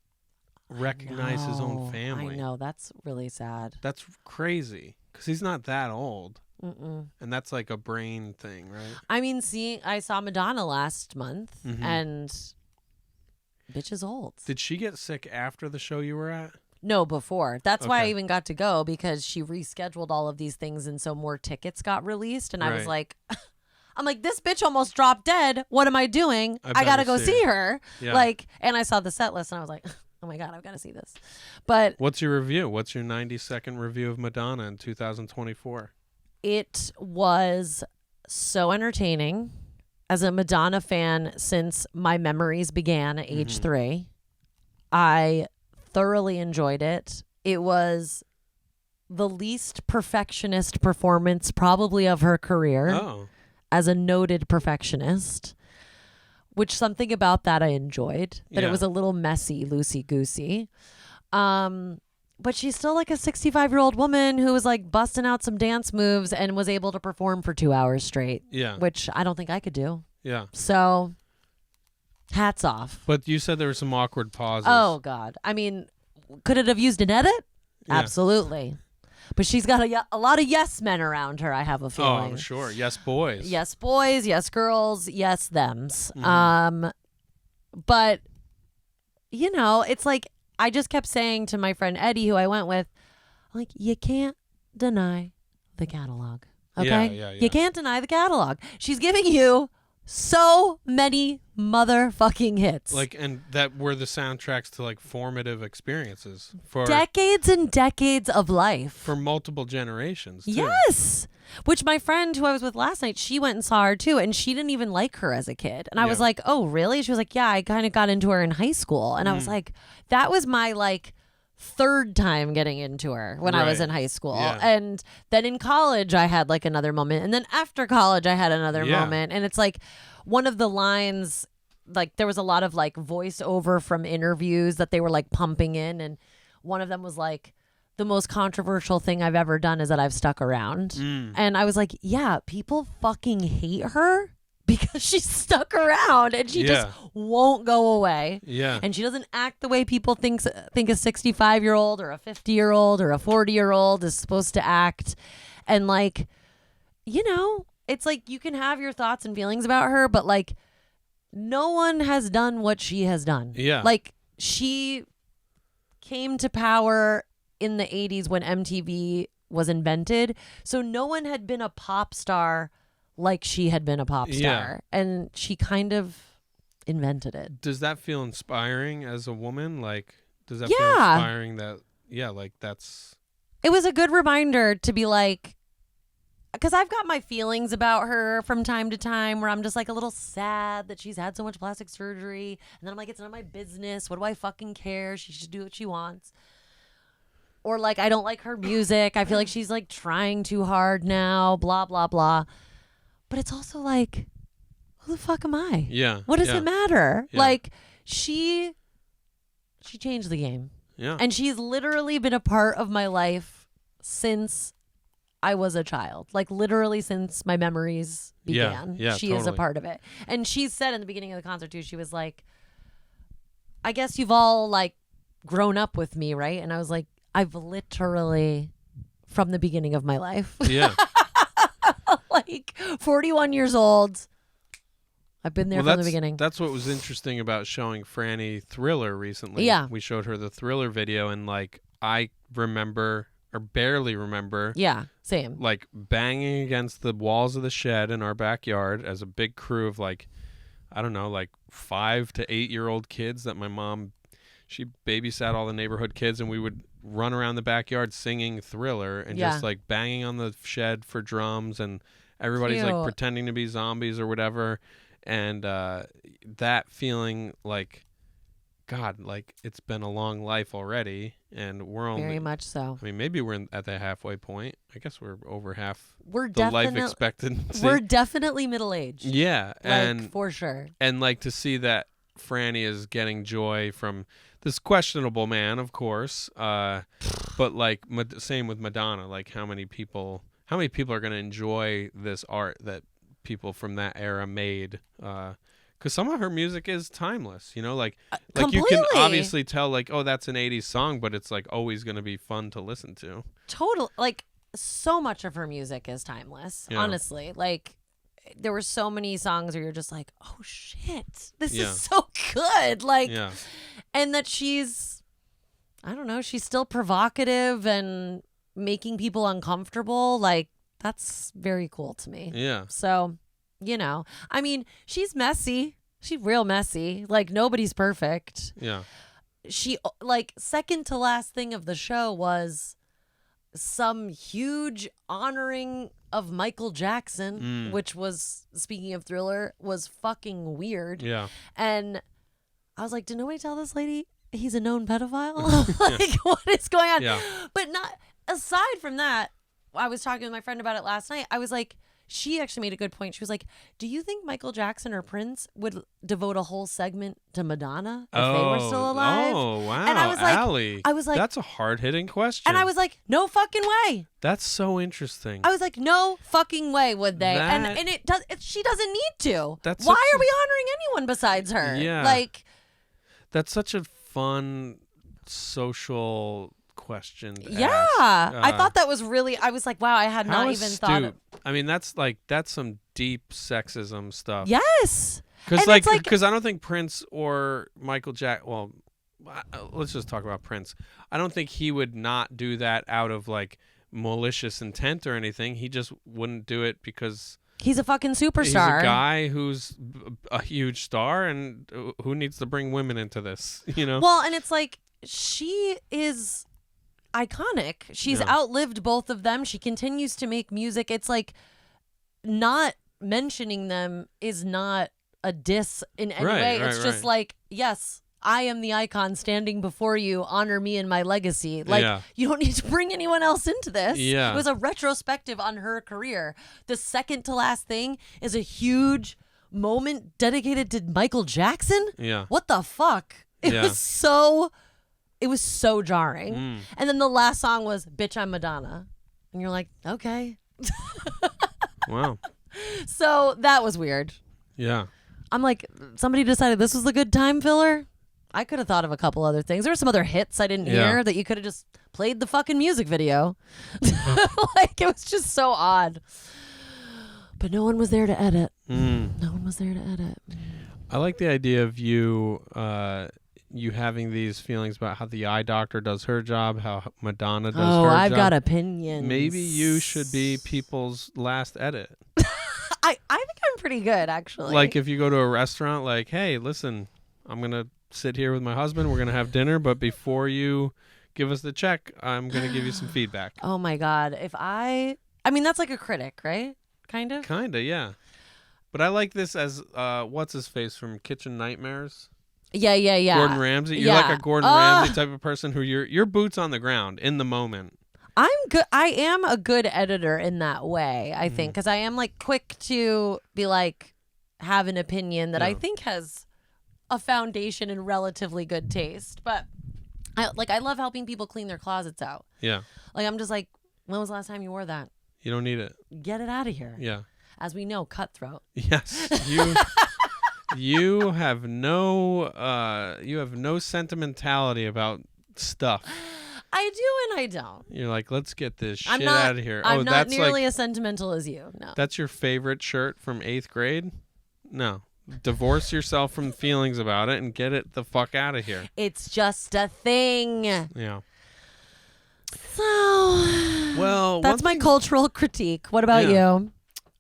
recognize his own No, family. I know. That's really sad. That's crazy because he's not that old. Mm-mm. And that's like a brain thing, right? I mean, I saw Madonna last month, Mhm. and bitch is old. Did she get sick after the show you were at? No, before. That's why I Okay. even got to go, because she rescheduled all of these things, and so more tickets got released. And I was Right. like, I'm like, this bitch almost dropped dead. What am I doing? I I gotta better go see see her. Yeah. Like, and I saw the set list, and I was like, oh my God, I've got to see this. But What's your review? What's your 90-second review of Madonna in 2024? it was so entertaining. As a Madonna fan since my memories began at age 3, I thoroughly enjoyed it. It was the least perfectionist performance probably of her career Oh. as a noted perfectionist, which something about that I enjoyed, that Yeah. it was a little messy, loosey-goosey. But she's still like a 65-year-old woman who was like busting out some dance moves and was able to perform for 2 hours straight, Yeah. which I don't think I could do. Yeah. So hats off. But you said there were some awkward pauses. Oh, God. I mean, could it have used an edit? Yeah. Absolutely. But she's got a lot of yes men around her, I have a Oh, feeling. I'm sure. Yes, boys. Yes, boys. Yes, girls. Yes, thems. Mhm. But, you know, it's like, I just kept saying to my friend Eddie, who I went with, like, you can't deny the catalog. Okay? Yeah. You can't deny the catalog. She's giving you so many motherfucking hits. Like, and that were the soundtracks to like formative experiences for decades and decades of life. for multiple generations. Too. Yes. Which my friend who I was with last night, she went and saw her too, and she didn't even like her as a kid. And I was Yeah. like, oh, really? She was like, yeah, I kind of got into her in high school. And I was like, that was my like third time getting into her when I was Right. in high school. Yeah. And then in college, I had like another moment. And then after college, I had another Yeah. moment. And it's like one of the lines, like there was a lot of like voiceover from interviews that they were like pumping in. And one of them was like, the most controversial thing I've ever done is that I've stuck around. And I was like, yeah, people fucking hate her because she's stuck around and she just won't go away. Yeah. And she doesn't act the way people think a 65-year-old or a 50-year-old or a 40-year-old is supposed to act. And like, you know, it's like you can have your thoughts and feelings about her, but like no one has done what she has done. Yeah. Like she came to power in the 80s when MTV was invented. So no one had been a pop star like she had been a pop star. Yeah. And she kind of invented it. Does that feel inspiring as a woman? Like, does that feel Yeah. inspiring that, like that's. It was a good reminder to be like, because I've got my feelings about her from time to time where I'm just like a little sad that she's had so much plastic surgery. And then I'm like, it's none of my business. What do I fucking care? She should do what she wants. Or like, I don't like her music. I feel like she's like trying too hard now, blah, blah, blah. But it's also like, who the fuck am I? Yeah. What does yeah. it matter? Yeah. Like, she changed the game. Yeah. And she's literally been a part of my life since I was a child. Like, literally since my memories began. Yeah, she is a totally. part of it. And she said in the beginning of the concert, too, she was like, I guess you've all, like, grown up with me, right? And I was like, I've literally, from the beginning of my life, Yeah. like 41 years old, I've been there from the beginning. That's what was interesting about showing Franny Thriller recently. Yeah. We showed her the Thriller video, and like I remember or barely remember Yeah, same. like banging against the walls of the shed in our backyard as a big crew of like, I don't know, like 5 to 8 year old kids that my mom, she babysat all the neighborhood kids, and we would run around the backyard singing Thriller and Yeah. just like banging on the shed for drums, and everybody's Cute. like pretending to be zombies or whatever. And that feeling like, God, like it's been a long life already, and we're only, Very much so. I mean, maybe we're at the halfway point. I guess we're over half We're the life definitely expectancy. we're definitely middle-aged. Yeah, Like, and for sure. like to see that Franny is getting joy from this questionable man, of course. But like same with Madonna. Like how many people are going to enjoy this art that people from that era made? Because Because some of her music is timeless, you know, like you completely. can obviously tell, like, oh, that's an 80s song, but it's like always going to be fun to listen to. Total, like, so much of her music is timeless, honestly. Like, there were so many songs where you're just like, oh, shit, this is so good. Like, and that she's, I don't know, she's still provocative and making people uncomfortable. Like, that's very cool to me. Yeah. So, you know, I mean, she's messy. She's real messy. Like, nobody's perfect. Yeah. She, like, second to last thing of the show was some huge honoring of Michael Jackson, which was, speaking of Thriller, was fucking weird. Yeah. And I was like, did nobody tell this lady he's a known pedophile? Like, what is going on? Yeah. But not, aside from that, I was talking with my friend about it last night. I was like, she actually made a good point. She was like, do you think Michael Jackson or Prince would devote a whole segment to Madonna if they were still alive? Oh, wow. And I was like, Allie, that's a hard-hitting question. And I was like, no fucking way. That's so interesting. I was like, no fucking way would they. And it does. She doesn't need to. Why are we honoring anyone besides her? Yeah. Like, that's such a fun social question. I thought that was really, I was like, wow, I had not even thought of. I mean, that's some deep sexism stuff. Yes. Because I don't think Prince or Michael well, let's just talk about Prince. I don't think he would not do that out of like malicious intent or anything. He just wouldn't do it because he's a fucking superstar. He's a guy who's a huge star, and who needs to bring women into this, you know? Well, and it's like, she is iconic. She's outlived both of them. She continues to make music. It's like, not mentioning them is not a diss in any way. It's just like, yes, I am the icon standing before you. Honor me and my legacy. Like, you don't need to bring anyone else into this. Yeah. It was a retrospective on her career. The second to last thing is a huge moment dedicated to Michael Jackson. Yeah. What the fuck? It was so jarring. And then the last song was Bitch, I'm Madonna. And you're like, okay. Wow. So that was weird. Yeah. I'm like, somebody decided this was a good time filler? I could have thought of a couple other things. There were some other hits I didn't hear that you could have just played the fucking music video. Like, it was just so odd. But no one was there to edit. No one was there to edit. I like the idea of you having these feelings about how the eye doctor does her job, how Madonna does her job. Oh, I've got opinions. Maybe you should be people's last edit. I think I'm pretty good, actually. Like, if you go to a restaurant, like, hey, listen, I'm going to sit here with my husband. We're going to have dinner. But before you give us the check, I'm going to give you some feedback. Oh, my God. I mean, that's like a critic, right? Kind of? Kind of, yeah. But I like this as, what's his face from Kitchen Nightmares? Yeah. Gordon Ramsay. You're like a Gordon Ramsay type of person who you're boots on the ground in the moment. I'm good. I am a good editor in that way, I think, because I am like quick to be like, have an opinion that I think has a foundation in relatively good taste. But I love helping people clean their closets out. Yeah. Like, I'm just like, when was the last time you wore that? You don't need it. Get it out of here. Yeah. As we know, cutthroat. Yes. You have no sentimentality about stuff. I do and I don't. You're like, let's get this shit out of here. I'm not nearly as sentimental as you. No. That's your favorite shirt from 8th grade? No. Divorce yourself from feelings about it and get it the fuck out of here. It's just a thing. Yeah. So, well, that's my cultural critique. What about you?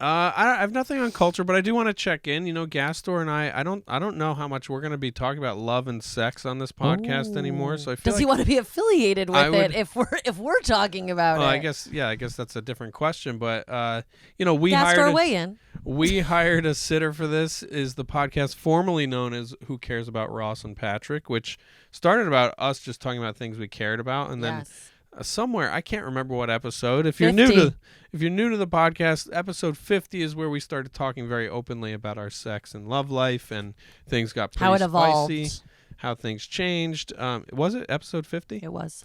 I have nothing on culture, but I do want to check in. You know, Gastor and I don't know how much we're going to be talking about love and sex on this podcast anymore. So I feel Does he want to be affiliated with it if we're talking about it? I guess that's a different question. But you know, we hired a sitter for this. Is the podcast formerly known as Who Cares About Ross and Patrick, which started about us just talking about things we cared about, and then. Somewhere, I can't remember what episode. If you're new to the podcast, episode 50 is where we started talking very openly about our sex and love life, and things got pretty how it evolved, spicy, how things changed. Was it episode 50? It was.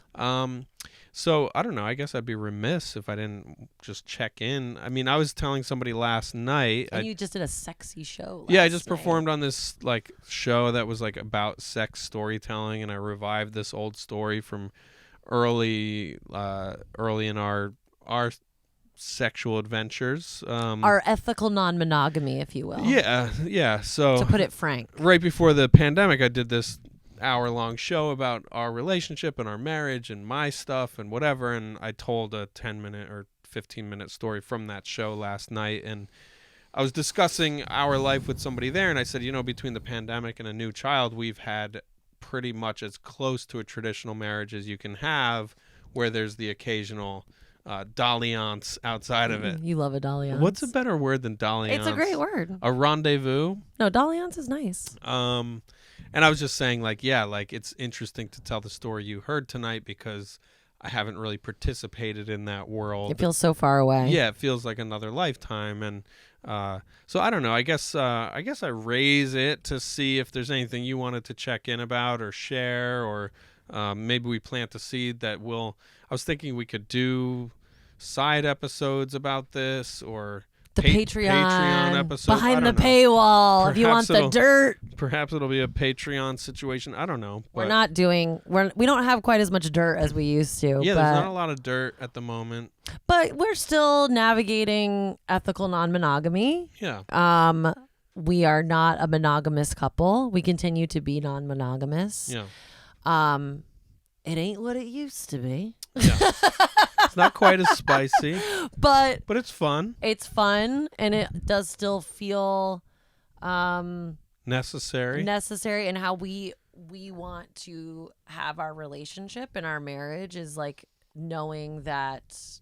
So I don't know. I guess I'd be remiss if I didn't just check in. I mean, I was telling somebody last night. And you just did a sexy show. Yeah, I just night. performed on this like show that was like about sex storytelling, and I revived this old story from early in our sexual adventures. Our ethical non-monogamy, if you will. Yeah. So to put it frank, right before the pandemic, I did this hour-long show about our relationship and our marriage and my stuff and whatever, and I told a 10-minute or 15-minute story from that show last night, and I was discussing our life with somebody there, and I said, between the pandemic and a new child, we've had pretty much as close to a traditional marriage as you can have, where there's the occasional dalliance outside of it. You love a dalliance. What's a better word than dalliance? It's a great word. A rendezvous? No, dalliance is nice. And I was just saying, it's interesting to tell the story you heard tonight because I haven't really participated in that world. It feels so far away. Yeah, it feels like another lifetime. And so I don't know. I guess I raise it to see if there's anything you wanted to check in about or share, or maybe we plant a seed that will. I was thinking we could do side episodes about this, or the Patreon episode behind the paywall. Perhaps if you want the dirt, perhaps it'll be a Patreon situation. I don't know. We don't have quite as much dirt as we used to. Yeah, there's not a lot of dirt at the moment. But we're still navigating ethical non-monogamy. Yeah. We are not a monogamous couple. We continue to be non-monogamous. Yeah. It ain't what it used to be. Yeah. It's not quite as spicy, but it's fun. It's fun, and it does still feel necessary, and how we want to have our relationship and our marriage is like knowing that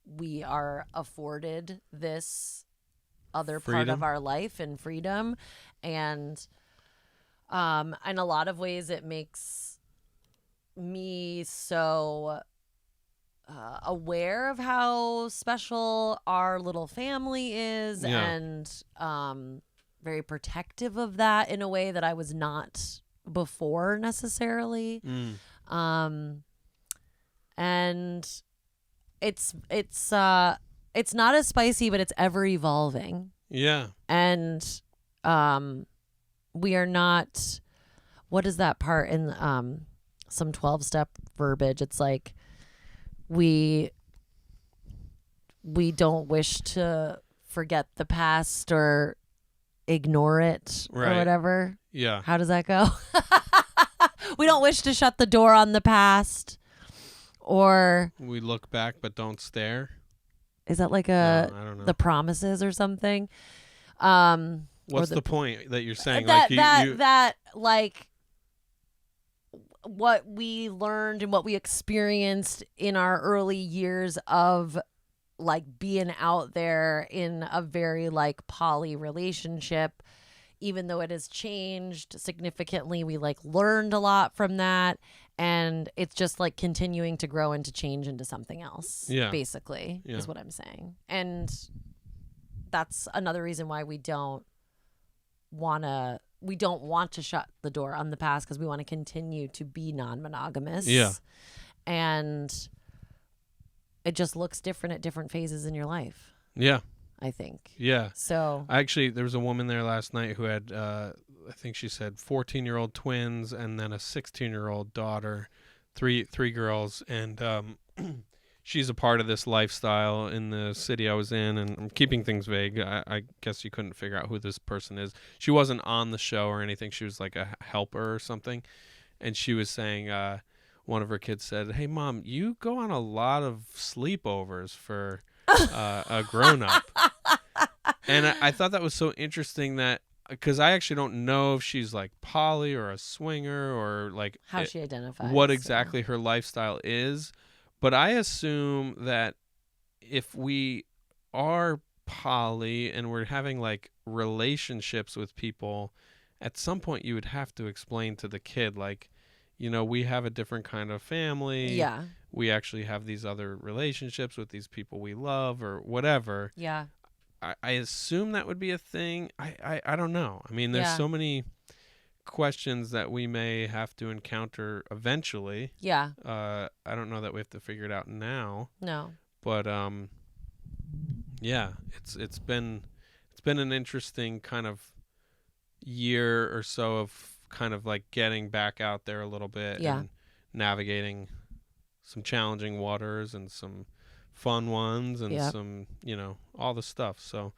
we are afforded this other part of our life and freedom, and in a lot of ways it makes me so aware of how special our little family is, and very protective of that in a way that I was not before necessarily. And it's not as spicy, but it's ever evolving. Yeah. And we are not, what is that part in some 12-step verbiage? It's like we don't wish to forget the past or ignore it or whatever. Yeah. How does that go? We don't wish to shut the door on the past, or we look back but don't stare. Is that like I don't know. The Promises or something? What's the point that you're saying? That what we learned and what we experienced in our early years of like being out there in a very like poly relationship, even though it has changed significantly, we like learned a lot from that, and it's just like continuing to grow and to change into something else. Basically is what I'm saying. And that's another reason why we don't want to shut the door on the past, because we want to continue to be non-monogamous. Yeah. And it just looks different at different phases in your life. Yeah. I think. Yeah. So actually, there was a woman there last night who had, I think she said 14-year-old twins and then a 16-year-old daughter, three girls. And she's a part of this lifestyle in the city I was in, and I'm keeping things vague. I guess you couldn't figure out who this person is. She wasn't on the show or anything. She was like a helper or something. And she was saying, one of her kids said, "Hey, Mom, you go on a lot of sleepovers for a grown-up." And I thought that was so interesting, that because I actually don't know if she's like poly or a swinger or like how she identifies, what exactly her lifestyle is. But I assume that if we are poly and we're having like relationships with people, at some point you would have to explain to the kid, like, we have a different kind of family. Yeah. We actually have these other relationships with these people we love or whatever. Yeah. I assume that would be a thing. I don't know. I mean, there's so many questions that we may have to encounter eventually. Yeah. I don't know that we have to figure it out now. No. But yeah, it's been an interesting kind of year or so of kind of like getting back out there a little bit and navigating some challenging waters and some fun ones and some, all the stuff. So,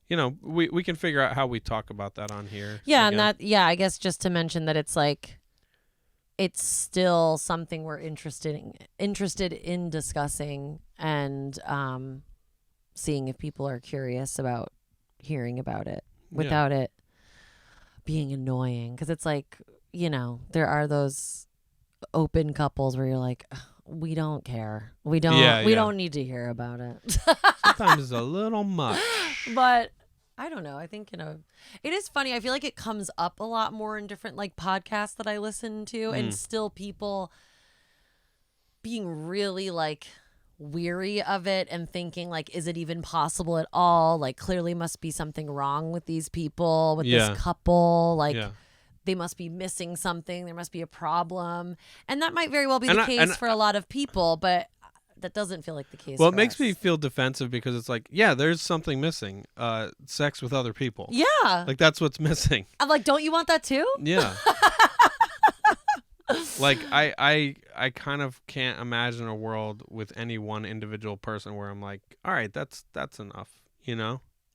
we can figure out how we talk about that on here. Yeah, again. and I guess just to mention that it's like, it's still something we're interested in discussing and seeing if people are curious about hearing about it without it being annoying. Because it's like, there are those open couples where you're like, we don't care. We don't need to hear about it. Sometimes it's a little much. But I don't know. I think, it is funny. I feel like it comes up a lot more in different like podcasts that I listen to and still people being really like weary of it and thinking like, is it even possible at all? Like clearly must be something wrong with these people, with this couple. Like they must be missing something. There must be a problem. And that might very well be the case for a lot of people, but that doesn't feel like the case. Well, for it makes us. me feel defensive because it's like, there's something missing. Sex with other people. Yeah. Like that's what's missing. I'm like, don't you want that too? Yeah. Like I kind of can't imagine a world with any one individual person where I'm like, all right, that's enough,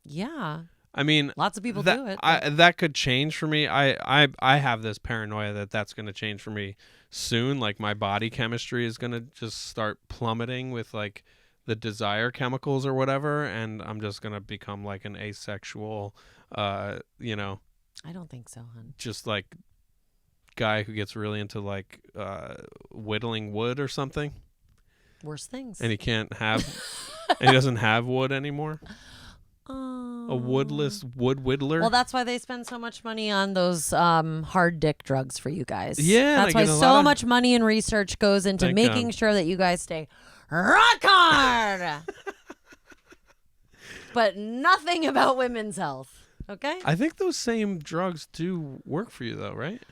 Yeah. I mean, lots of people do it. That could change for me. I have this paranoia that's going to change for me soon. Like my body chemistry is going to just start plummeting with like the desire chemicals or whatever, and I'm just going to become like an asexual, I don't think so, hon. just like guy who gets really into like whittling wood or something. Worse things. And he can't have, and he doesn't have wood anymore. A woodless wood whittler. Well, that's why they spend so much money on those hard dick drugs for you guys. Yeah, that's why so much money and research goes into making sure that you guys stay rock hard. But nothing about women's health. Okay? I think those same drugs do work for you though, right?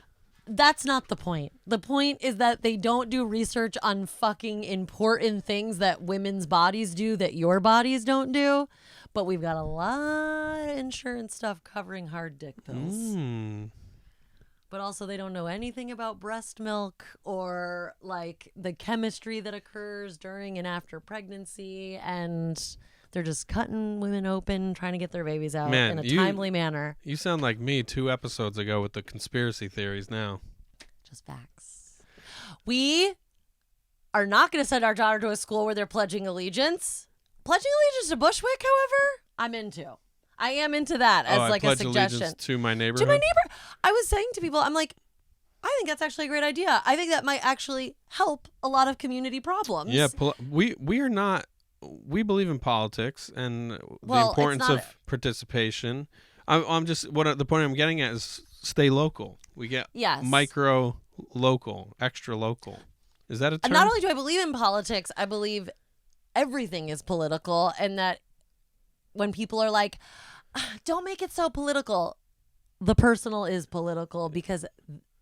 That's not the point. The point is that they don't do research on fucking important things that women's bodies do that your bodies don't do. But we've got a lot of insurance stuff covering hard dick pills. But also they don't know anything about breast milk or like the chemistry that occurs during and after pregnancy. And they're just cutting women open, trying to get their babies out in a timely manner. You sound like me 2 episodes ago with the conspiracy theories now. Just facts. We are not going to send our daughter to a school where they're pledging allegiance. Pledging allegiance to Bushwick, however, I'm into. I am into that as like a suggestion. Allegiance to my neighborhood. To my neighbor. I was saying to people, I'm like, I think that's actually a great idea. I think that might actually help a lot of community problems. Yeah, we are not. We believe in politics and the importance of participation. I'm just the point I'm getting at is stay local. We get micro local, extra local. Is that a term? And not only do I believe in politics, I believe everything is political, and that when people are like, don't make it so political, the personal is political because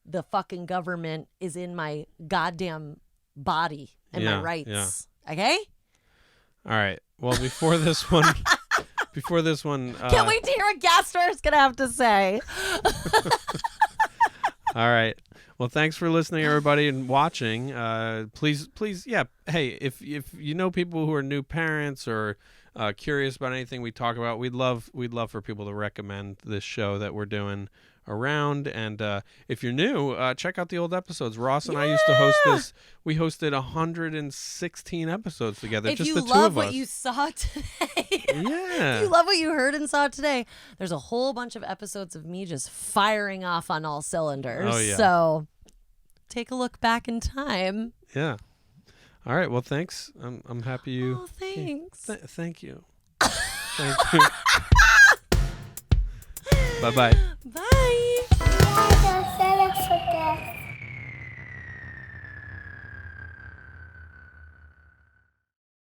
the fucking government is in my goddamn body and my rights. Yeah. Okay? All right. Well, before this one, can't wait to hear what Gastor is gonna have to say. All right. Well, thanks for listening, everybody, and watching. Please, hey, if you know people who are new parents or curious about anything we talk about, we'd love for people to recommend this show that we're doing around. And if you're new, check out the old episodes. Ross and I used to host this. We hosted 116 episodes together. If just you the two love of what us. you saw today, yeah. If you love what you heard and saw today, there's a whole bunch of episodes of me just firing off on all cylinders. Oh, yeah. So take a look back in time. Yeah. All right. Well, thanks. I'm happy you. Oh, thanks. Thank you. Thank you. Bye-bye. Bye.